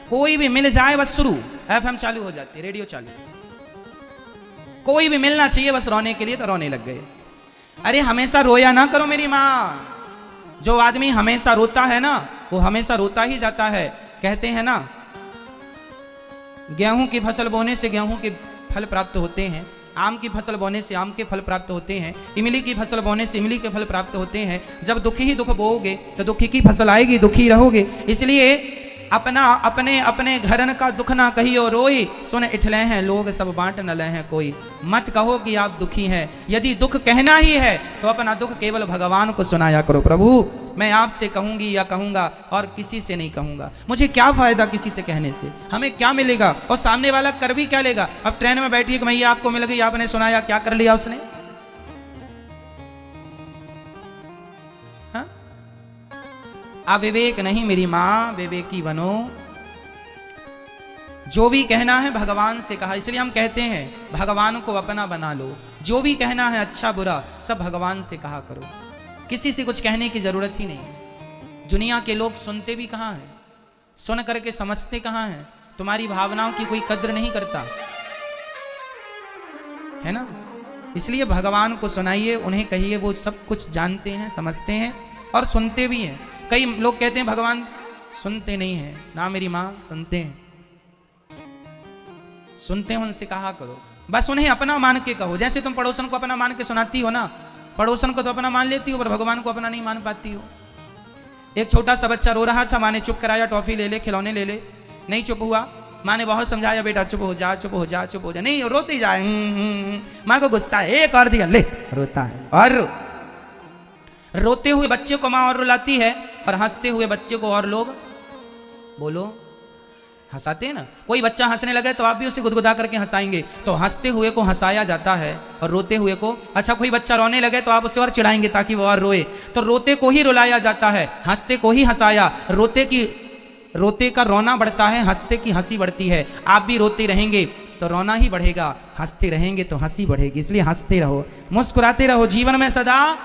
कोई भी मिल जाए बस शुरू, FM चालू हो जाती, रेडियो चालू, कोई भी मिलना चाहिए बस रोने के लिए, तो रोने लग गए। अरे हमेशा रोया ना करो मेरी माँ, जो आदमी हमेशा रोता है ना वो हमेशा रोता ही जाता है। कहते हैं ना, गेहूं की फसल बोने से गेहूं के फल प्राप्त होते हैं, आम की फसल बोने से आम के फल प्राप्त होते हैं, इमली की फसल बोने से इमली के फल प्राप्त होते हैं। जब दुखी ही दुख बोओगे तो दुखी की फसल आएगी, दुखी रहोगे। इसलिए अपना अपने अपने घरन का दुख ना कहियो रोई, सुन इठले हैं लोग सब बांट न ले हैं कोई। मत कहो कि आप दुखी हैं, यदि दुख कहना ही है तो अपना दुख केवल भगवान को सुनाया करो। प्रभु मैं आपसे कहूंगी या कहूंगा और किसी से नहीं कहूंगा, मुझे क्या फायदा किसी से कहने से, हमें क्या मिलेगा और सामने वाला कर भी क्या लेगा। अब ट्रेन में बैठी एक मैया आपको मिल गई, आपने सुनाया, क्या कर लिया उसने। अविवेक नहीं मेरी माँ, विवेकी बनो। जो भी कहना है भगवान से कहा, इसलिए हम कहते हैं भगवान को अपना बना लो। जो भी कहना है अच्छा बुरा सब भगवान से कहा करो, किसी से कुछ कहने की जरूरत ही नहीं है। दुनिया के लोग सुनते भी कहाँ हैं, सुन करके समझते कहाँ हैं। तुम्हारी भावनाओं की कोई कद्र नहीं करता है ना। इसलिए भगवान को सुनाइए, उन्हें कहिए, वो सब कुछ जानते हैं, समझते हैं और सुनते भी हैं। कई लोग कहते हैं भगवान सुनते नहीं हैं, ना मेरी माँ सुनते हैं, सुनते हैं, उनसे कहा करो। बस उन्हें अपना मान के कहो, जैसे तुम पड़ोसन को अपना मान के सुनाती हो ना, पड़ोसन को तो अपना मान लेती हो पर भगवान को अपना नहीं मान पाती हो। एक छोटा सा बच्चा रो रहा था, माँ ने चुप कराया, टॉफी ले ले, खिलौने ले ले, नहीं चुप हुआ। माँ ने बहुत समझाया, बेटा चुप हो जा, चुप हो जा, चुप हो जा, नहीं रोते जाए। माँ को गुस्सा है, एक और दिया, ले रोता है। और रोते हुए बच्चे को माँ और रुलाती है और हंसते हुए बच्चे को और लोग बोलो हंसाते हैं ना। कोई बच्चा हंसने लगे तो आप भी उसे गुदगुदा करके हंसाएंगे, तो हंसते हुए को हंसाया जाता है और रोते हुए को। अच्छा कोई बच्चा रोने लगे तो आप उसे और चिढ़ाएंगे ताकि वो और रोए, तो रोते को ही रुलाया जाता है, हंसते को ही हंसाया। रोते का रोना बढ़ता है, हंसते की हंसी बढ़ती है। आप भी रोते रहेंगे तो रोना ही बढ़ेगा, हंसते रहेंगे तो हंसी बढ़ेगी। इसलिए हंसते रहो, मुस्कुराते रहो। जीवन में सदा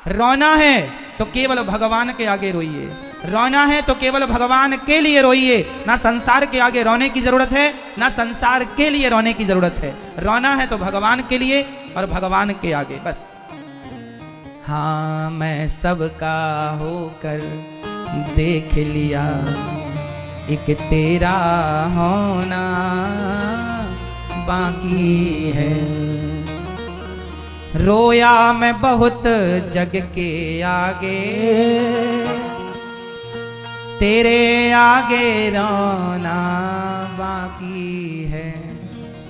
रोना है तो केवल भगवान के आगे रोइए, रोना है तो केवल भगवान के लिए रोइए। ना संसार के आगे रोने की जरूरत है, ना संसार के लिए रोने की जरूरत है। रोना है तो भगवान के लिए और भगवान के आगे बस। हाँ मैं सबका होकर देख लिया, एक तेरा होना बाकी है। रोया मैं बहुत जग के आगे, तेरे आगे रोना बाकी है।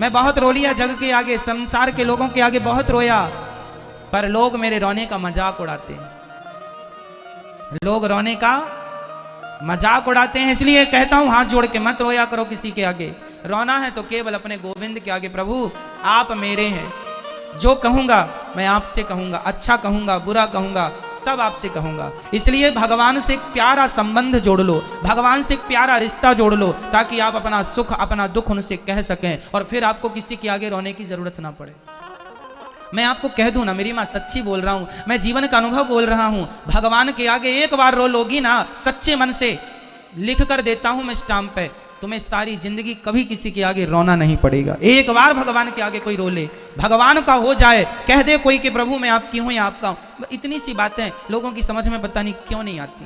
मैं बहुत रो लिया जग के आगे, संसार के लोगों के आगे बहुत रोया, पर लोग मेरे रोने का मजाक उड़ाते हैं। लोग रोने का मजाक उड़ाते हैं, इसलिए कहता हूं हाथ जोड़ के मत रोया करो किसी के आगे। रोना है तो केवल अपने गोविंद के आगे। प्रभु आप मेरे हैं, जो कहूंगा मैं आपसे कहूंगा, अच्छा कहूंगा बुरा कहूंगा सब आपसे कहूंगा। इसलिए भगवान से एक प्यारा संबंध जोड़ लो, भगवान से एक प्यारा रिश्ता जोड़ लो, ताकि आप अपना सुख अपना दुख उनसे कह सकें और फिर आपको किसी के आगे रोने की जरूरत ना पड़े। मैं आपको कह दूं ना मेरी माँ, सच्ची बोल रहा हूं, मैं जीवन का अनुभव बोल रहा हूं। भगवान के आगे एक बार रो लोगी ना, सच्चे मन से लिख कर देता हूं मैं स्टाम्प पे, तुम्हें सारी जिंदगी कभी किसी के आगे रोना नहीं पड़ेगा। एक बार भगवान के आगे कोई रो ले, भगवान का हो जाए, कह दे कोई कि प्रभु मैं आपकी हूं या आपका हूं। इतनी सी बातें लोगों की समझ में पता नहीं क्यों नहीं आती,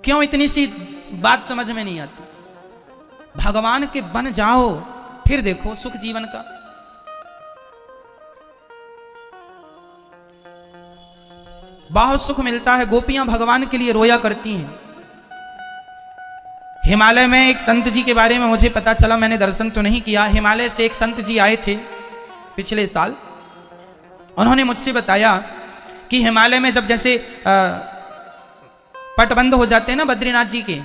क्यों इतनी सी बात समझ में नहीं आती। भगवान के बन जाओ, फिर देखो सुख जीवन का। बहुत सुख मिलता है। गोपियां भगवान के लिए रोया करती हैं। हिमालय में एक संत जी के बारे में मुझे पता चला, मैंने दर्शन तो नहीं किया। हिमालय से एक संत जी आए थे पिछले साल। उन्होंने मुझसे बताया कि हिमालय में जब जैसे पट बंद हो जाते हैं ना बद्रीनाथ जी के,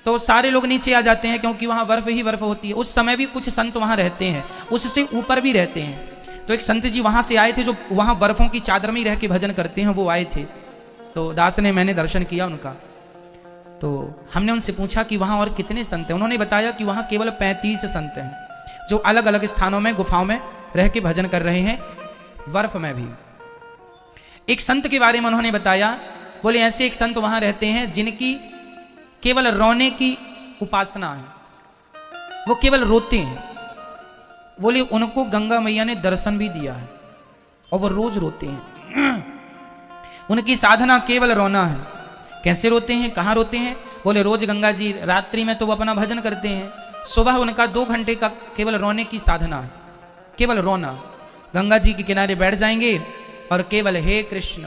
तो सारे लोग नीचे आ जाते हैं क्योंकि वहां बर्फ ही बर्फ होती है। उस समय भी कुछ संत वहां रहते हैं, उससे ऊपर भी रहते हैं। तो एक संत जी वहां से आए थे, जो वहां बर्फों की चादर में ही रह के भजन करते हैं, वो आए थे। तो दास ने, मैंने दर्शन किया उनका। तो हमने उनसे पूछा कि वहां और कितने संत हैं। उन्होंने बताया कि वहां केवल 35 संत हैं, जो अलग अलग स्थानों में, गुफाओं में रह के भजन कर रहे हैं, बर्फ में भी। एक संत के बारे में उन्होंने बताया, बोले ऐसे एक संत वहां रहते हैं जिनकी केवल रोने की उपासना है, वो केवल रोते हैं। बोले उनको गंगा मैया ने दर्शन भी दिया है और वो रोज रोते हैं। उनकी साधना केवल रोना है। कैसे रोते हैं, कहाँ रोते हैं? बोले रोज गंगा जी, रात्रि में तो वो अपना भजन करते हैं, सुबह उनका 2 घंटे का केवल रोने की साधना है, केवल रोना। गंगा जी के किनारे बैठ जाएंगे और केवल हे कृष्ण,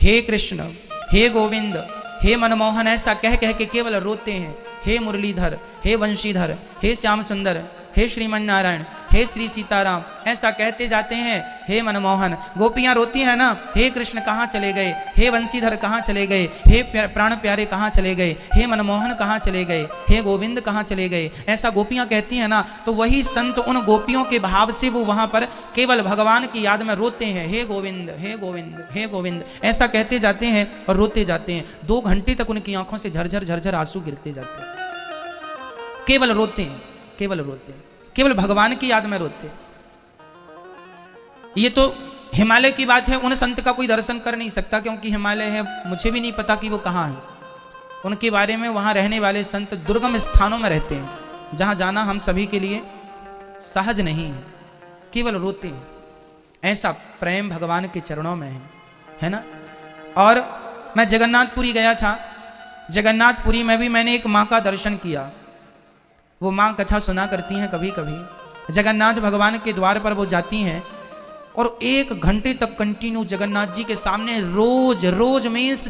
हे कृष्ण, हे गोविंद, हे मनमोहन, ऐसा कह कह के केवल रोते हैं। हे मुरलीधर, हे वंशीधर, हे श्याम सुंदर, हे श्रीमन नारायण, हे श्री सीताराम, ऐसा कहते जाते हैं। हे मनमोहन, गोपियां रोती हैं ना, हे कृष्ण कहाँ चले गए, हे वंशीधर कहाँ चले गए, हे प्राण प्यारे कहाँ चले गए, हे मनमोहन कहाँ चले गए, हे गोविंद कहाँ चले गए, ऐसा गोपियां कहती हैं ना। तो वही संत उन गोपियों के भाव से वो वहां पर केवल भगवान की याद में रोते हैं। हे गोविंद, हे गोविंद, हे गोविंद, ऐसा कहते जाते हैं और रोते जाते हैं। 2 घंटे तक उनकी आंखों से झरझर झरझर आंसू गिरते जाते हैं। केवल रोते हैं, केवल रोते हैं, केवल भगवान की याद में रोते। ये तो हिमालय की बात है। उन संत का कोई दर्शन कर नहीं सकता, क्योंकि हिमालय है, मुझे भी नहीं पता कि वो कहाँ है। उनके बारे में वहां रहने वाले संत दुर्गम स्थानों में रहते हैं, जहां जाना हम सभी के लिए सहज नहीं है, केवल रोते हैं। ऐसा प्रेम भगवान के चरणों में है ना। और मैं जगन्नाथपुरी गया था। जगन्नाथपुरी में भी मैंने एक माँ का दर्शन किया। वो माँ कथा सुना करती हैं कभी कभी। जगन्नाथ भगवान के द्वार पर वो जाती हैं और 1 घंटे तक कंटिन्यू जगन्नाथ जी के सामने रोज रोज मीन्स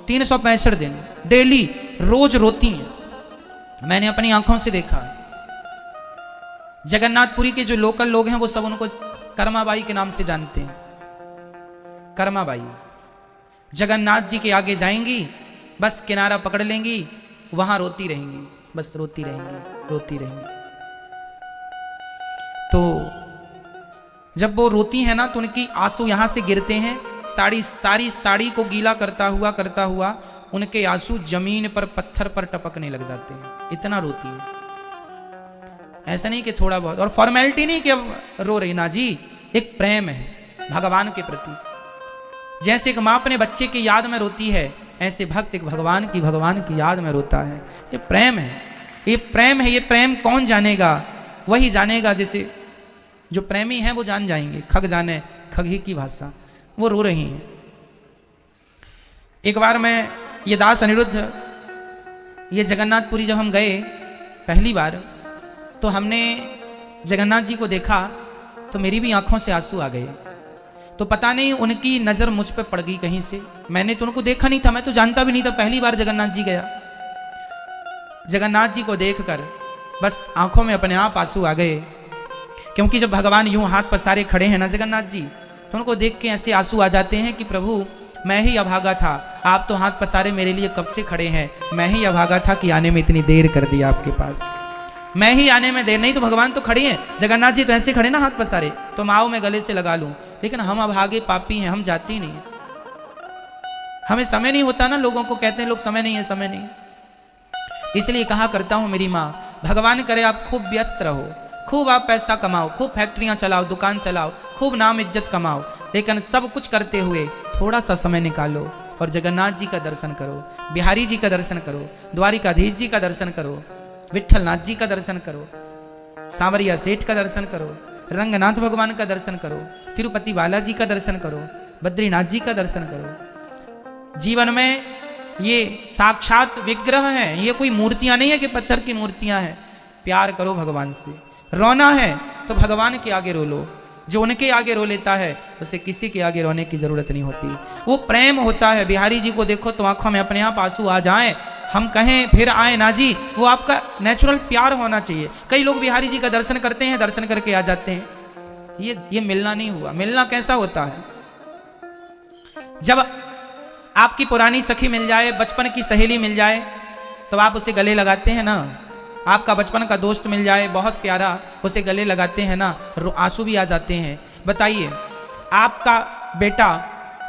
365 दिन डेली रोज रोती हैं। मैंने अपनी आंखों से देखा। जगन्नाथपुरी के जो लोकल लोग हैं वो सब उनको कर्माबाई के नाम से जानते हैं। कर्माबाई जगन्नाथ जी के आगे जाएंगी, बस किनारा पकड़ लेंगी, वहां रोती रहेंगी, बस रोती रहेंगी, रोती रहेंगी। तो जब वो रोती है ना तो उनकी आंसू यहां से गिरते हैं, सारी साड़ी को गीला करता हुआ उनके आंसू जमीन पर, पत्थर पर टपकने लग जाते हैं। इतना रोती है। ऐसा नहीं कि थोड़ा बहुत, और फॉर्मेलिटी नहीं कि अब रो रही ना जी, एक प्रेम है भगवान के प्रति। जैसे एक माँ अपने बच्चे की याद में रोती है, ऐसे भक्त एक भगवान की याद में रोता है। ये प्रेम है, ये प्रेम है। ये प्रेम कौन जानेगा? वही जानेगा, जैसे जो प्रेमी है वो जान जाएंगे। खग जाने खग ही की भाषा। वो रो रही हैं। एक बार मैं, ये दास अनिरुद्ध, ये जगन्नाथपुरी जब हम गए पहली बार, तो हमने जगन्नाथ जी को देखा तो मेरी भी आंखों से आंसू आ गए। तो पता नहीं उनकी नजर मुझ पे पड़ गई कहीं से। मैंने तो उनको देखा नहीं था, मैं तो जानता भी नहीं था, पहली बार जगन्नाथ जी गया। जगन्नाथ जी को देखकर बस आंखों में अपने आप आंसू आ गए, क्योंकि जब भगवान यूं हाथ पसारे खड़े हैं ना जगन्नाथ जी, तो उनको देख के ऐसे आंसू आ जाते हैं कि प्रभु मैं ही अभागा था, आप तो हाथ पसारे मेरे लिए कब से खड़े हैं। मैं ही अभागा था कि आने में इतनी देर कर दी आपके पास। मैं ही आने में देर, नहीं तो भगवान तो खड़े हैं। जगन्नाथ जी तो ऐसे खड़े ना हाथ पसारे, तो माओ मैं गले से लगा लूं, लेकिन हम अभागे पापी हैं, हम जाते ही नहीं है। हमें समय नहीं होता ना, लोगों को कहते हैं लोग समय नहीं है, समय नहीं। इसलिए कहा करता हूं मेरी माँ, भगवान करे आप खूब व्यस्त रहो, खूब आप पैसा कमाओ, खूब फैक्ट्रियां चलाओ, दुकान चलाओ, खूब नाम इज्जत कमाओ, लेकिन सब कुछ करते हुए थोड़ा सा समय निकालो और जगन्नाथ जी का दर्शन करो, बिहारी जी का दर्शन करो, द्वारिकाधीश जी का दर्शन करो, विठलनाथ जी का दर्शन करो, सांवरिया सेठ का दर्शन करो, रंगनाथ भगवान का दर्शन करो, तिरुपति बालाजी का दर्शन करो, बद्रीनाथ जी का दर्शन करो। जीवन में ये साक्षात विग्रह हैं, ये कोई मूर्तियां नहीं है कि पत्थर की मूर्तियां हैं। प्यार करो भगवान से। रोना है तो भगवान के आगे रो लो। जो उनके आगे रो लेता है उसे किसी के आगे रोने की जरूरत नहीं होती। वो प्रेम होता है। बिहारी जी को देखो तो आंखों में अपने आप आंसू आ जाएं, हम कहें फिर आए ना जी, वो आपका नेचुरल प्यार होना चाहिए। कई लोग बिहारी जी का दर्शन करते हैं, दर्शन करके आ जाते हैं। ये मिलना नहीं हुआ। मिलना कैसा होता है? जब आपकी पुरानी सखी मिल जाए, बचपन की सहेली मिल जाए, तो आप उसे गले लगाते हैं ना। आपका बचपन का दोस्त मिल जाए बहुत प्यारा, उसे गले लगाते हैं ना, आंसू भी आ जाते हैं। बताइए, आपका बेटा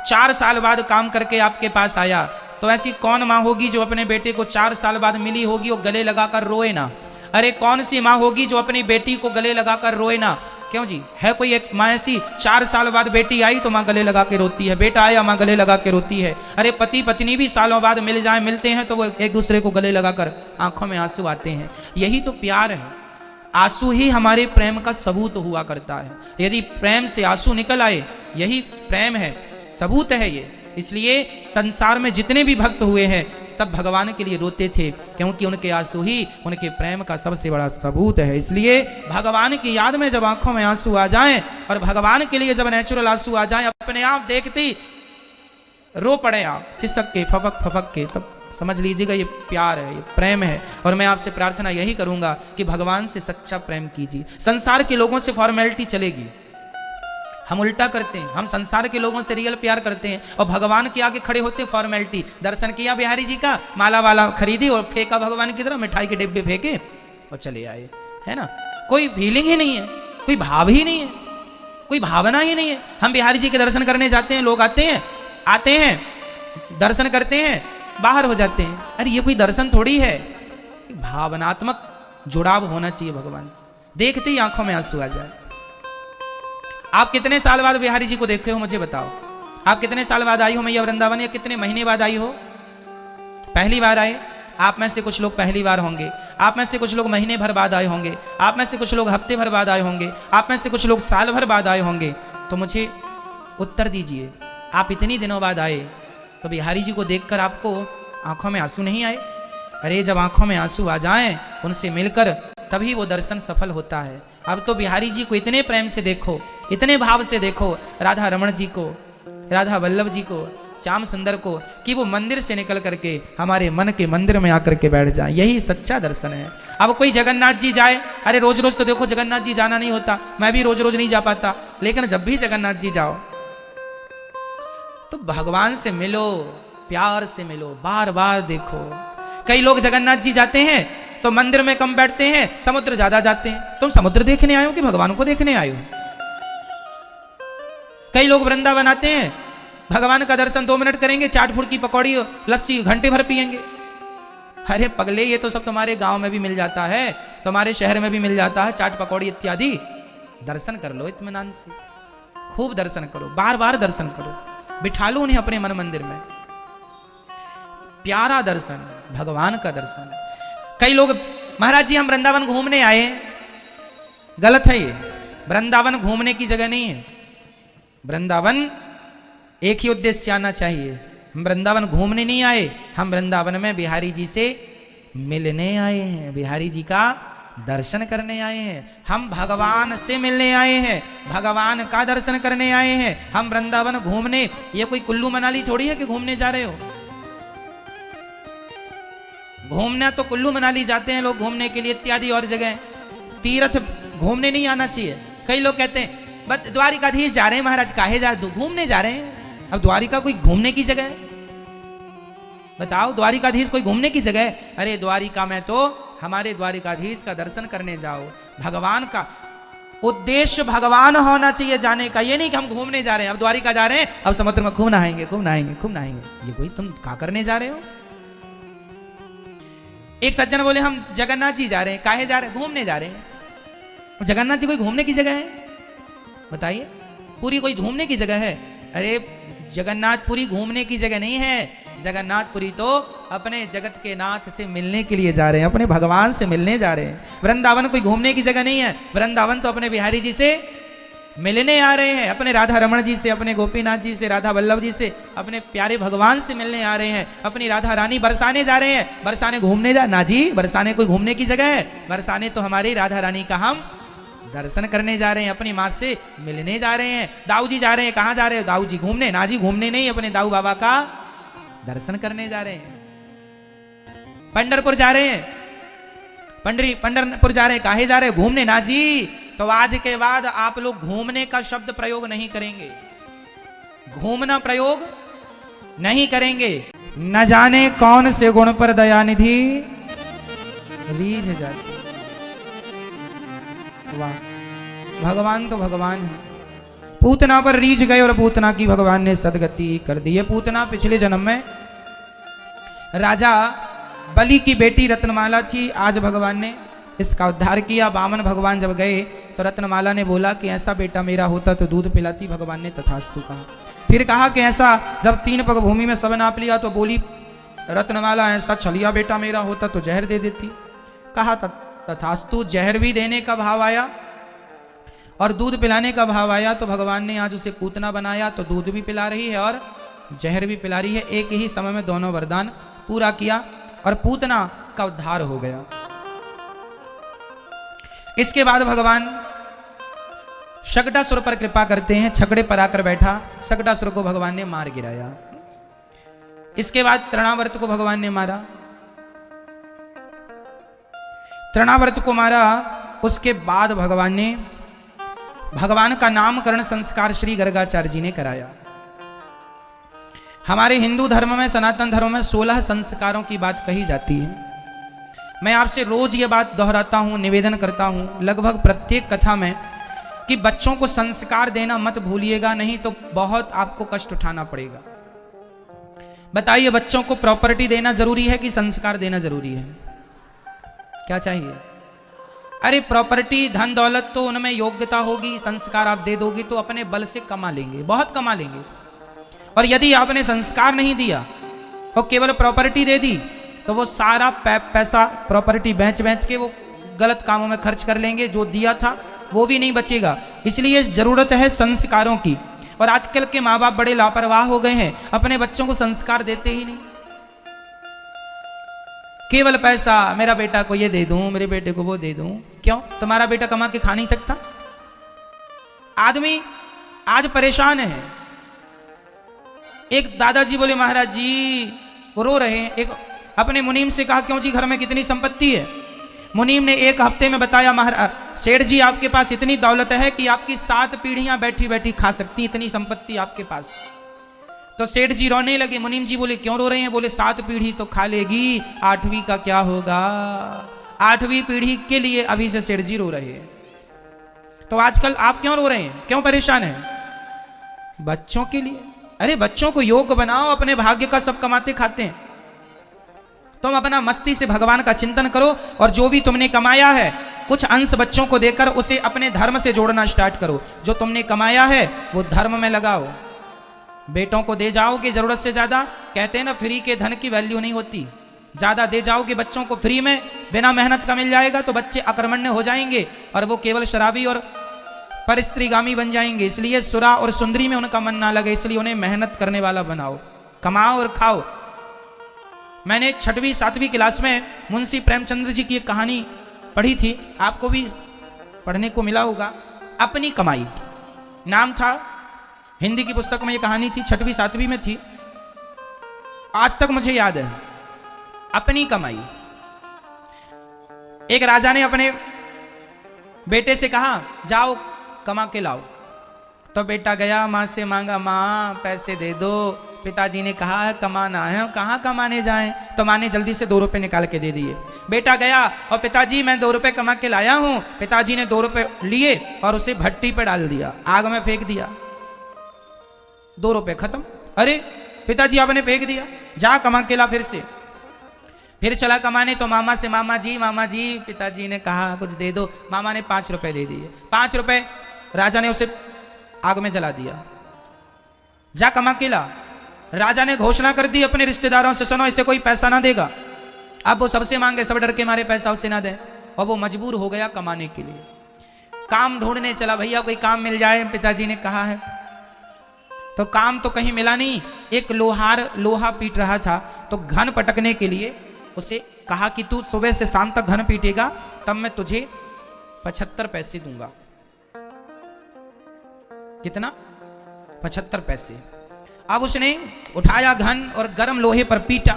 4 साल बाद काम करके आपके पास आया, तो ऐसी कौन माँ होगी जो अपने बेटे को 4 साल बाद मिली होगी और गले लगाकर रोए ना? अरे कौन सी माँ होगी जो अपनी बेटी को गले लगाकर रोए ना? क्यों जी, है कोई एक माँ ऐसी? 4 साल बाद बेटी आई तो माँ गले लगा के रोती है, बेटा आया माँ गले लगा के रोती है। अरे पति पत्नी भी सालों बाद मिलते हैं तो वो एक दूसरे को गले लगाकर आंखों में आंसू आते हैं। यही तो प्यार है। आंसू ही हमारे प्रेम का सबूत हुआ करता है। यदि प्रेम से आंसू निकल आए, यही प्रेम है, सबूत है ये। इसलिए संसार में जितने भी भक्त हुए हैं सब भगवान के लिए रोते थे, क्योंकि उनके आंसू ही उनके प्रेम का सबसे बड़ा सबूत है। इसलिए भगवान की याद में जब आंखों में आंसू आ जाएं और भगवान के लिए जब नेचुरल आंसू आ जाएं, अपने आप देखते रो पड़े आप सिसक के, फपक फपक के, तब समझ लीजिएगा ये प्यार है, ये प्रेम है। और मैं आपसे प्रार्थना यही करूंगा कि भगवान से सच्चा प्रेम कीजिए। संसार के लोगों से फॉर्मेलिटी चलेगी, हम उल्टा करते हैं। हम संसार के लोगों से रियल प्यार करते हैं और भगवान के आगे खड़े होते हैं फॉर्मेलिटी। दर्शन किया बिहारी जी का, माला वाला खरीदी और फेंका भगवान की तरफ, मिठाई के डिब्बे फेंके और चले आए, है ना? कोई फीलिंग ही नहीं है, कोई भाव ही नहीं है, कोई भावना ही नहीं है। हम बिहारी जी के दर्शन करने जाते हैं, लोग आते हैं दर्शन करते हैं, बाहर हो जाते हैं। अरे ये कोई दर्शन थोड़ी है, भावनात्मक जुड़ाव होना चाहिए भगवान से। देखते ही आंखों में आंसू आ जाए। आप कितने साल बाद बिहारी जी को देखे हो, मुझे बताओ। आप कितने साल बाद आई हो मैया वृंदावन, या कितने महीने बाद आई हो? पहली बार आए? आप में से कुछ लोग पहली बार होंगे, आप में से कुछ लोग महीने भर बाद आए होंगे, आप में से कुछ लोग हफ्ते भर बाद आए होंगे, आप में से कुछ लोग साल भर बाद आए होंगे। तो मुझे उत्तर दीजिए, आप इतनी दिनों बाद आए तो बिहारी जी को देखकर आपको आंखों में आंसू नहीं आए? अरे जब आंखों में आंसू आ जाएं उनसे मिलकर, तभी वो दर्शन सफल होता है। अब तो बिहारी जी को इतने प्रेम से देखो, इतने भाव से देखो, राधा रमण जी को, राधा वल्लभ जी को, श्याम सुंदर को, कि वो मंदिर से निकल करके हमारे मन के मंदिर में आकर के बैठ जाए। यही सच्चा दर्शन है। अब कोई जगन्नाथ जी जाए, अरे रोज रोज तो देखो जगन्नाथ जी जाना नहीं होता, मैं भी रोज रोज नहीं जा पाता, लेकिन जब भी जगन्नाथ जी जाओ तो भगवान से मिलो, प्यार से मिलो, बार बार देखो। कई लोग जगन्नाथ जी जाते हैं तो मंदिर में कम बैठते हैं, समुद्र ज्यादा जाते हैं। तुम समुद्र देखने आए हो कि भगवान को देखने आए हो? कई लोग वृंदावन आते हैं, भगवान का दर्शन 2 मिनट करेंगे, चाट फुड़की पकौड़ी लस्सी घंटे भर पिएंगे। अरे पगले, ये तो सब तुम्हारे गांव में भी मिल जाता है, तुम्हारे शहर में भी मिल जाता है, चाट पकौड़ी इत्यादि। दर्शन कर लो इत्मीनान से, खूब दर्शन करो, बार बार दर्शन करो, बिठा लो उन्हें अपने मन मंदिर में। प्यारा दर्शन, भगवान का दर्शन। कई लोग, महाराज जी हम वृंदावन घूमने आए, गलत है ये। वृंदावन घूमने की जगह नहीं है। वृंदावन एक ही उद्देश्य से आना चाहिए। हम वृंदावन घूमने नहीं आए, हम वृंदावन में बिहारी जी से मिलने आए हैं, बिहारी जी का दर्शन करने आए हैं। हम भगवान से मिलने आए हैं, भगवान का दर्शन करने आए हैं। हम वृंदावन घूमने, ये कोई कुल्लू मनाली थोड़ी है कि घूमने जा रहे हो। घूमना तो कुल्लू मनाली जाते हैं लोग घूमने के लिए, इत्यादि और जगह। तीर्थ घूमने नहीं आना चाहिए। कई लोग कहते हैं बस द्वारिकाधीश जा रहे हैं महाराज, काहे जा रहे? घूमने जा रहे हैं। अब द्वारिका कोई घूमने की जगह है? बताओ, द्वारिकाधीश कोई घूमने की जगह है? अरे द्वारिका में तो हमारे द्वारिकाधीश का दर्शन करने जाओ। भगवान का उद्देश्य भगवान होना चाहिए जाने का, ये नहीं कि हम घूमने जा रहे हैं। अब द्वारिका जा रहे हैं, अब समुद्र में खूब नहाएंगे, खूब नहाएंगे, खूब नहाएंगे। ये कोई तुम क्या करने जा रहे हो? एक सज्जन बोले हम जगन्नाथ जी जा रहे हैं, काहे जा रहे हैं? घूमने जा रहे हैं। जगन्नाथ जी कोई घूमने की जगह है? बताइए, पूरी कोई घूमने की जगह है? अरे जगन्नाथपुरी घूमने की जगह नहीं है। जगन्नाथपुरी तो अपने जगत के नाथ से मिलने के लिए जा रहे हैं, अपने भगवान से मिलने जा रहे हैं। वृंदावन कोई घूमने की जगह नहीं है। वृंदावन तो अपने बिहारी जी से मिलने आ रहे हैं, अपने राधा रमण जी से, अपने गोपीनाथ जी से, राधा वल्लभ जी से, अपने प्यारे भगवान से मिलने आ रहे हैं। अपनी राधा रानी बरसाने जा रहे हैं। बरसाने घूमने जा ना जी, बरसाने कोई घूमने की जगह है? बरसाने तो हमारी राधा रानी का हम दर्शन करने जा रहे हैं, अपनी माँ से मिलने जा रहे हैं। दाऊ जी जा रहे हैं, कहाँ जा रहे हैं? दाऊ जी घूमने? ना जी, घूमने नहीं, अपने दाऊ बाबा का दर्शन करने जा रहे हैं। पंढरपुर जा रहे हैं, पंढरपुर जा रहे हैं, काहे जा रहे हैं? घूमने? ना जी। तो आज के बाद आप लोग घूमने का शब्द प्रयोग नहीं करेंगे, घूमना प्रयोग नहीं करेंगे। न जाने कौन से गुण पर दयानिधि रीझ जाती। वाह, भगवान तो भगवान है। पूतना पर रीझ गए और पूतना की भगवान ने सदगति कर दी है। पूतना पिछले जन्म में राजा बलि की बेटी रत्नमाला थी, आज भगवान ने इसका उद्धार किया। वामन भगवान जब गए तो रत्नमाला ने बोला कि ऐसा बेटा मेरा होता तो दूध पिलाती, भगवान ने तथास्तु कहा। फिर कहा कि ऐसा जब 3 पग भूमि में सब नाप लिया तो बोली रत्नमाला ऐसा छलिया बेटा मेरा होता तो जहर दे देती, कहा तथास्तु। जहर भी देने का भाव आया और दूध पिलाने का भाव आया तो भगवान ने आज उसे पूतना बनाया, तो दूध भी पिला रही है और जहर भी पिला रही है। एक ही समय में दोनों वरदान पूरा किया और पूतना का उद्धार हो गया। इसके बाद भगवान शकटासुर पर कृपा करते हैं, छकड़े पर आकर बैठा, शकटासुर को भगवान ने मार गिराया। इसके बाद तृणावर्त को भगवान ने मारा, तृणावर्त को मारा। उसके बाद भगवान ने भगवान का नामकरण संस्कार श्री गर्गाचार्य जी ने कराया। हमारे हिंदू धर्म में, सनातन धर्म में 16 संस्कारों की बात कही जाती है। मैं आपसे रोज ये बात दोहराता हूं, निवेदन करता हूं लगभग प्रत्येक कथा में कि बच्चों को संस्कार देना मत भूलिएगा, नहीं तो बहुत आपको कष्ट उठाना पड़ेगा। बताइए, बच्चों को प्रॉपर्टी देना जरूरी है कि संस्कार देना जरूरी है? क्या चाहिए? अरे प्रॉपर्टी, धन दौलत तो उनमें योग्यता होगी, संस्कार आप दे दोगे तो अपने बल से कमा लेंगे, बहुत कमा लेंगे। और यदि आपने संस्कार नहीं दिया और केवल प्रॉपर्टी दे दी तो वो सारा पैसा प्रॉपर्टी बेच बेच के वो गलत कामों में खर्च कर लेंगे, जो दिया था वो भी नहीं बचेगा। इसलिए जरूरत है संस्कारों की। और आजकल के माँ बाप बड़े लापरवाह हो गए हैं, अपने बच्चों को संस्कार देते ही नहीं। केवल पैसा, मेरा बेटा को ये दे दूं, मेरे बेटे को वो दे दूं। क्यों? तुम्हारा बेटा कमा के खा नहीं सकता? आदमी आज परेशान है। एक दादाजी बोले महाराज जी, वो रो रहे हैं। एक अपने मुनीम से कहा क्यों जी घर में कितनी संपत्ति है? मुनीम ने 1 हफ्ते में बताया महाराज सेठ जी आपके पास इतनी दौलत है कि आपकी 7 पीढ़ियां बैठी बैठी खा सकती, इतनी संपत्ति आपके पास। तो सेठ जी रोने लगे। मुनीम जी बोले क्यों रो रहे हैं? बोले 7 पीढ़ी तो खा लेगी, 8वीं का क्या होगा? 8वीं पीढ़ी के लिए अभी से सेठ जी रो रहे हैं। तो आजकल आप क्यों रो रहे हैं, क्यों परेशान हैं? बच्चों के लिए। अरे बच्चों को योग्य बनाओ, अपने भाग्य का सब कमाते खाते हैं। तुम अपना मस्ती से भगवान का चिंतन करो और जो भी तुमने कमाया है कुछ अंश बच्चों को देकर उसे अपने धर्म से जोड़ना स्टार्ट करो। जो तुमने कमाया है वो धर्म में लगाओ। बेटों को दे जाओगे जरूरत से ज्यादा, कहते हैं ना फ्री के धन की वैल्यू नहीं होती। ज्यादा दे जाओगे बच्चों को फ्री में, बिना मेहनत का मिल जाएगा तो बच्चे अकर्मण्य हो जाएंगे और वो केवल शराबी और परस्त्रीगामी बन जाएंगे। इसलिए सुरा और सुंदरी में उनका मन ना लगे, इसलिए उन्हें मेहनत करने वाला बनाओ, कमाओ और खाओ। मैंने 6वीं 7वीं क्लास में मुंशी प्रेमचंद्र जी की एक कहानी पढ़ी थी, आपको भी पढ़ने को मिला होगा। अपनी कमाई नाम था, हिंदी की पुस्तक में ये कहानी थी, 6वीं 7वीं में थी, आज तक मुझे याद है। अपनी कमाई। एक राजा ने अपने बेटे से कहा जाओ कमा के लाओ। तो बेटा गया, माँ से मांगा, माँ पैसे दे दो। पिताजी ने कहा है कमाना है, कहाँ कमाने जाएं? तो माँ ने जल्दी से 2 रुपए निकाल के दे दिए। बेटा गया और पिताजी मैं 2 रुपए कमा के लाया हूँ। पिताजी ने 2 रुपए लिए और उसे भट्टी पे डाल दिया, आग में फेंक दिया। 2 रुपए खत्म। अरे पिताजी आपने फेंक दिया, जा कमा के ला फिर से। फिर चला कमाने तो मामा से, मामा जी पिताजी ने कहा कुछ दे दो। मामा ने 5 रुपए दे दिए। 5 रुपए राजा ने उसे आग में जला दिया। जा कमा के ला। राजा ने घोषणा कर दी अपने रिश्तेदारों से, सुनो इसे कोई पैसा ना देगा। अब वो सबसे मांगे, सब डर के मारे पैसा उसे ना दे, और वो मजबूर हो गया कमाने के लिए। काम ढूंढने चला, भैया कोई काम मिल जाए, पिताजी ने कहा है। तो काम तो कहीं मिला नहीं। एक लोहार लोहा पीट रहा था, तो घन पटकने के लिए उसे कहा कि तू सुबह से शाम तक घन पीटेगा, तब मैं तुझे 75 पैसे दूंगा। कितना? 75 पैसे। अब उसने उठाया घन और गर्म लोहे पर पीटा।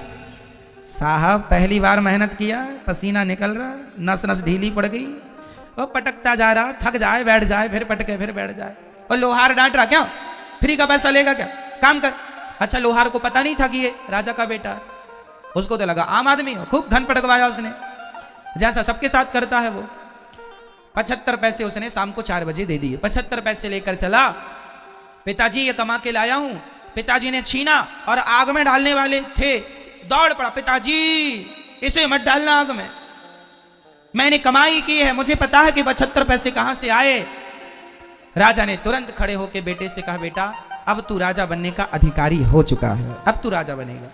साहब पहली बार मेहनत किया, पसीना निकल रहा, नस नस ढीली पड़ गई। वो पटकता जा रहा, थक जाए बैठ जाए, फिर पटके फिर बैठ जाए। और लोहार डांट रहा, क्या फ्री का पैसा लेगा क्या, काम कर। अच्छा लोहार को पता नहीं था कि ये राजा का बेटा, उसको तो लगा आम आदमी। खूब घन पटकवाया उसने, जैसा सबके साथ करता है वो। 75 पैसे उसने शाम को 4 बजे दे दिए। 75 पैसे लेकर चला पिताजी ये कमा के लाया हूं। पिताजी ने छीना और आग में डालने वाले थे, दौड़ पड़ा, पिताजी इसे मत डालना आग में, मैंने कमाई की है, मुझे पता है कि 72 पैसे कहां से आए। राजा ने तुरंत खड़े होकर बेटे से कहा, बेटा अब तू राजा बनने का अधिकारी हो चुका है, अब तू राजा बनेगा।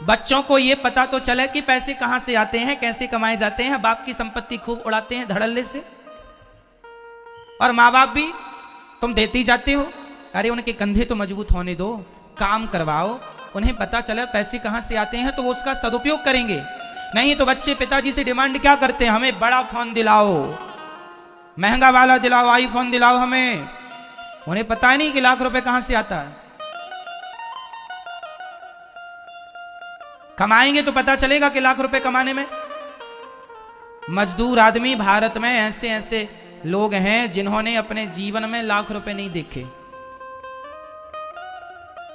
बच्चों को यह पता तो चले कि पैसे कहां से आते हैं, कैसे कमाए जाते हैं। बाप की संपत्ति खूब उड़ाते हैं धड़ल्ले से, और मां बाप भी तुम देते ही जाते हो। अरे उनके कंधे तो मजबूत होने दो, काम करवाओ, उन्हें पता चले पैसे कहां से आते हैं तो वो उसका सदुपयोग करेंगे। नहीं तो बच्चे पिताजी से डिमांड क्या करते हैं, हमें बड़ा फोन दिलाओ, महंगा वाला दिलाओ, आईफोन दिलाओ हमें। उन्हें पता ही नहीं कि लाख रुपए कहां से आता है। कमाएंगे तो पता चलेगा कि लाख रुपए कमाने में। मजदूर आदमी भारत में ऐसे ऐसे लोग हैं जिन्होंने अपने जीवन में लाख रुपए नहीं देखे।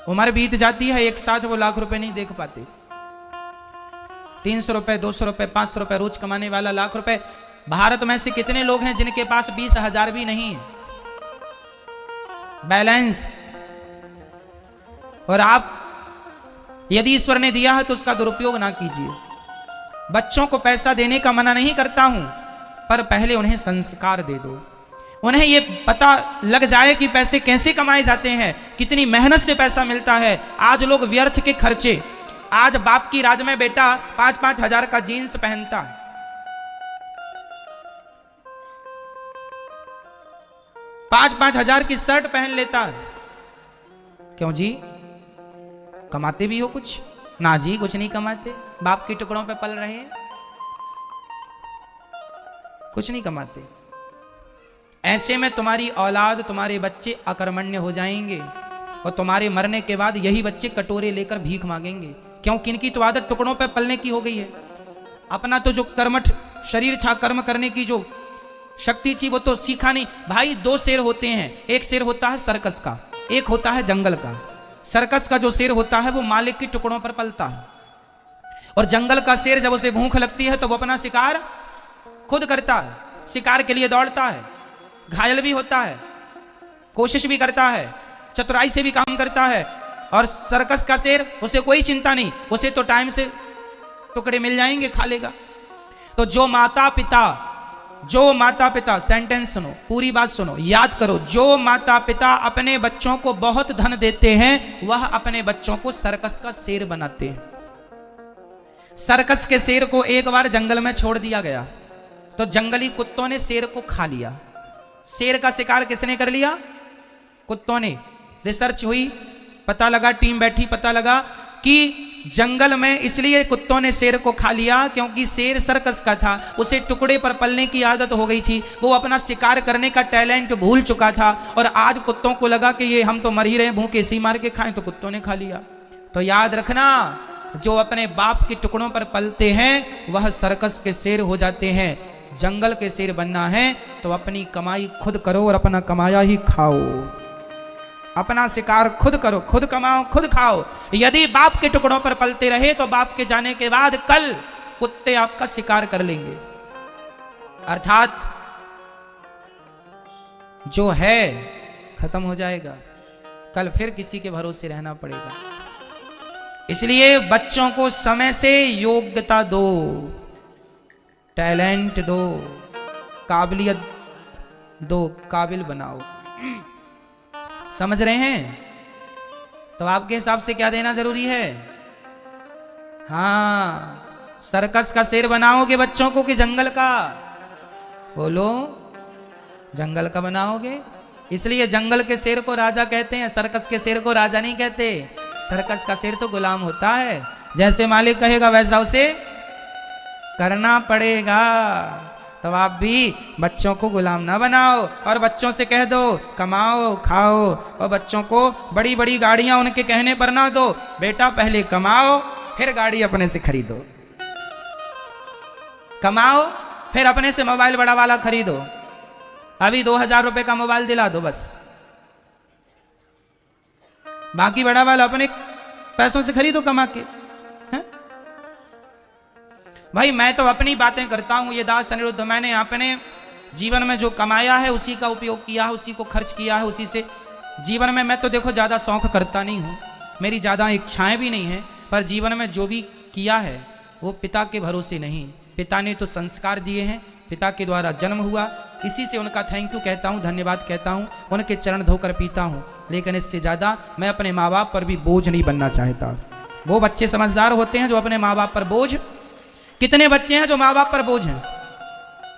उम्र बीत जाती है, एक साथ वो लाख रुपए नहीं देख पाते। 300 रुपए, 200 रुपए, 500 रुपए रोज कमाने वाला लाख रुपए। भारत में से कितने लोग हैं जिनके पास 20,000 भी नहीं है बैलेंस। और आप यदि ईश्वर ने दिया है तो उसका दुरुपयोग ना कीजिए। बच्चों को पैसा देने का मना नहीं करता हूं, पर पहले उन्हें संस्कार दे दो, उन्हें यह पता लग जाए कि पैसे कैसे कमाए जाते हैं, कितनी मेहनत से पैसा मिलता है। आज लोग व्यर्थ के खर्चे, आज बाप की राज में बेटा 5-5 हजार का जीन्स पहनता है, 5-5 हजार की शर्ट पहन लेता है। क्यों जी, कमाते भी हो कुछ? ना जी, कुछ नहीं कमाते, बाप के टुकड़ों पे पल रहे हैं, कुछ नहीं कमाते। ऐसे में तुम्हारी औलाद, तुम्हारे बच्चे अकर्मण्य हो जाएंगे और तुम्हारे मरने के बाद यही बच्चे कटोरे लेकर भीख मांगेंगे। क्यों? किनकी तो आदत टुकड़ों पे पलने की हो गई है। अपना तो जो कर्मठ शरीर था, कर्म करने की जो शक्ति थी, वो तो सीखा नहीं। भाई 2 शेर होते हैं, एक शेर होता है सर्कस का, एक होता है जंगल का। सर्कस का जो शेर होता है वो मालिक के टुकड़ों पर पलता है, और जंगल का शेर जब उसे भूख लगती है तो वो अपना शिकार खुद करता है, शिकार के लिए दौड़ता है, घायल भी होता है, कोशिश भी करता है, चतुराई से भी काम करता है। और सर्कस का शेर, उसे कोई चिंता नहीं, उसे तो टाइम से टुकड़े मिल जाएंगे, खा लेगा। तो जो माता पिता, सेंटेंस सुनो, पूरी बात सुनो, याद करो, जो माता पिता अपने बच्चों को बहुत धन देते हैं वह अपने बच्चों को सर्कस का शेर बनाते हैं। सर्कस के शेर को एक बार जंगल में छोड़ दिया गया तो जंगली कुत्तों ने शेर को खा लिया। शेर का शिकार किसने कर लिया? कुत्तों ने। रिसर्च हुई, पता लगा, टीम बैठी, पता लगा कि जंगल में इसलिए कुत्तों ने शेर को खा लिया क्योंकि शेर सर्कस का था, उसे टुकड़े पर पलने की आदत हो गई थी, वो अपना शिकार करने का टैलेंट भूल चुका था। और आज कुत्तों को लगा कि ये हम तो मर ही रहे, भूखे इसी मार के खाएं, तो कुत्तों ने खा लिया। तो याद रखना, जो अपने बाप के टुकड़ों पर पलते हैं वह सर्कस के शेर हो जाते हैं। जंगल के शेर बनना है तो अपनी कमाई खुद करो और अपना कमाया ही खाओ। अपना शिकार खुद करो, खुद कमाओ, खुद खाओ। यदि बाप के टुकड़ों पर पलते रहे तो बाप के जाने के बाद कल कुत्ते आपका शिकार कर लेंगे। अर्थात जो है खत्म हो जाएगा, कल फिर किसी के भरोसे रहना पड़ेगा। इसलिए बच्चों को समय से योग्यता दो, टैलेंट दो, काबिलियत दो, काबिल बनाओ। समझ रहे हैं? तो आपके हिसाब से क्या देना जरूरी है? हाँ, सर्कस का शेर बनाओगे बच्चों को कि जंगल का? बोलो, जंगल का बनाओगे। इसलिए जंगल के शेर को राजा कहते हैं, सर्कस के शेर को राजा नहीं कहते। सर्कस का शेर तो गुलाम होता है, जैसे मालिक कहेगा वैसा उसे करना पड़ेगा। तो आप भी बच्चों को गुलाम ना बनाओ और बच्चों से कह दो कमाओ खाओ, और बच्चों को बड़ी बड़ी गाड़ियां उनके कहने पर ना दो। बेटा पहले कमाओ फिर गाड़ी अपने से खरीदो, कमाओ फिर अपने से मोबाइल बड़ा वाला खरीदो। अभी 2000 रुपए का मोबाइल दिला दो बस, बाकी बड़ा वाला अपने पैसों से खरीदो कमा के। भाई मैं तो अपनी बातें करता हूं, ये दास अनिरुद्ध, मैंने अपने जीवन में जो कमाया है उसी का उपयोग किया है, उसी को खर्च किया है, उसी से जीवन में। मैं तो देखो ज़्यादा शौक करता नहीं हूँ, मेरी ज़्यादा इच्छाएं भी नहीं हैं, पर जीवन में जो भी किया है वो पिता के भरोसे नहीं। पिता ने तो संस्कार दिए हैं, पिता के द्वारा जन्म हुआ, इसी से उनका थैंक यू कहता हूँ, धन्यवाद कहता हूँ, उनके चरण धोकर पीता हूँ। लेकिन इससे ज़्यादा मैं अपने माँ बाप पर भी बोझ नहीं बनना चाहता। वो बच्चे समझदार होते हैं जो अपने माँ बाप पर बोझ, कितने बच्चे हैं जो माँ बाप पर बोझ हैं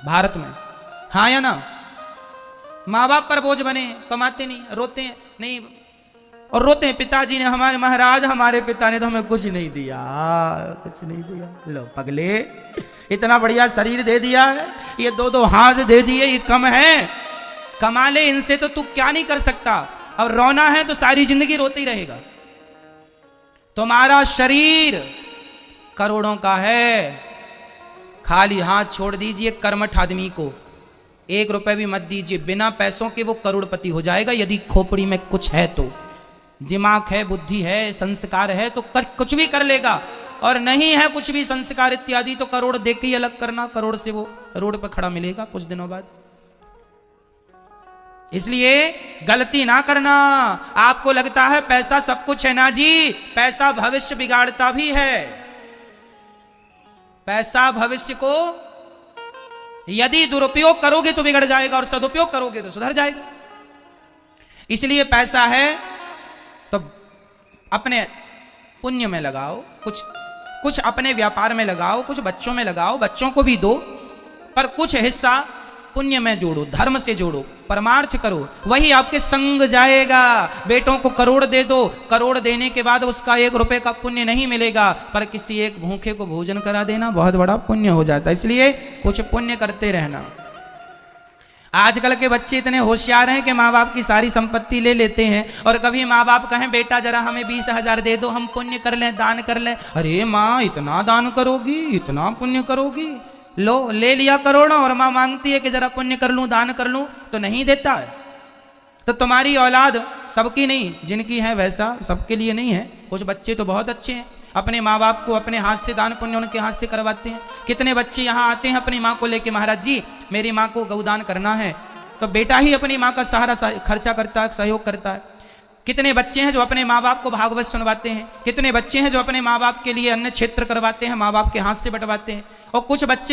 भारत में, हाँ या ना? माँ बाप पर बोझ बने, कमाते नहीं, रोते हैं नहीं, और रोते हैं पिताजी ने, हमारे महाराज हमारे पिता ने तो हमें कुछ नहीं दिया, कुछ नहीं दिया। लो पगले, इतना बढ़िया शरीर दे दिया है, ये दो हाथ दे दिए, ये कम है? कमा ले इनसे तो तू क्या नहीं कर सकता। अब रोना है तो सारी जिंदगी रोते ही रहेगा। तुम्हारा शरीर करोड़ों का है, खाली हाथ छोड़ दीजिए कर्मठ आदमी को, 1 रुपए भी मत दीजिए, बिना पैसों के वो करोड़पति हो जाएगा। यदि खोपड़ी में कुछ है तो, दिमाग है, बुद्धि है, संस्कार है तो कुछ भी कर लेगा, और नहीं है कुछ भी संस्कार इत्यादि तो करोड़ देख के ही अलग करना, करोड़ से वो रोड पर खड़ा मिलेगा कुछ दिनों बाद। इसलिए गलती ना करना। आपको लगता है पैसा सब कुछ है, ना जी, पैसा भविष्य बिगाड़ता भी है। पैसा भविष्य को यदि दुरुपयोग करोगे तो बिगड़ जाएगा, और सदुपयोग करोगे तो सुधर जाएगा। इसलिए पैसा है तो अपने पुण्य में लगाओ, कुछ अपने व्यापार में लगाओ, कुछ बच्चों में लगाओ, बच्चों को भी दो, पर कुछ हिस्सा पुण्य में जोड़ो, धर्म से जोड़ो, परमार्थ करो, वही आपके संग जाएगा। बेटों को करोड़ दे दो, करोड़ देने के बाद उसका 1 रुपए का पुण्य नहीं मिलेगा, पर किसी एक भूखे को भोजन करा देना बहुत बड़ा पुण्य हो जाता है। इसलिए कुछ पुण्य करते रहना। आजकल के बच्चे इतने होशियार हैं कि माँ बाप की सारी संपत्ति ले लेते हैं, और कभी माँ बाप कहें बेटा जरा हमें 20,000 दे दो, हम पुण्य कर लें, दान कर लें। अरे माँ इतना दान करोगी, इतना पुण्य करोगी? लो ले लिया करोड़ों, और माँ मांगती है कि जरा पुण्य कर लूं, दान कर लूं, तो नहीं देता है। तो तुम्हारी औलाद सबकी नहीं, जिनकी है वैसा सबके लिए नहीं है। कुछ बच्चे तो बहुत अच्छे हैं, अपने माँ बाप को अपने हाथ से दान पुण्य उनके हाथ से करवाते हैं। कितने बच्चे यहाँ आते हैं अपनी माँ को लेके, महाराज जी मेरी माँ को गौदान करना है, तो बेटा ही अपनी माँ का सहारा खर्चा करता है, सहयोग करता है। कितने बच्चे हैं जो अपने माँ बाप को भागवत सुनवाते हैं, कितने बच्चे हैं जो अपने माँ बाप के लिए अन्य क्षेत्र करवाते हैं, माँ बाप के हाथ से बंटवाते हैं। और कुछ बच्चे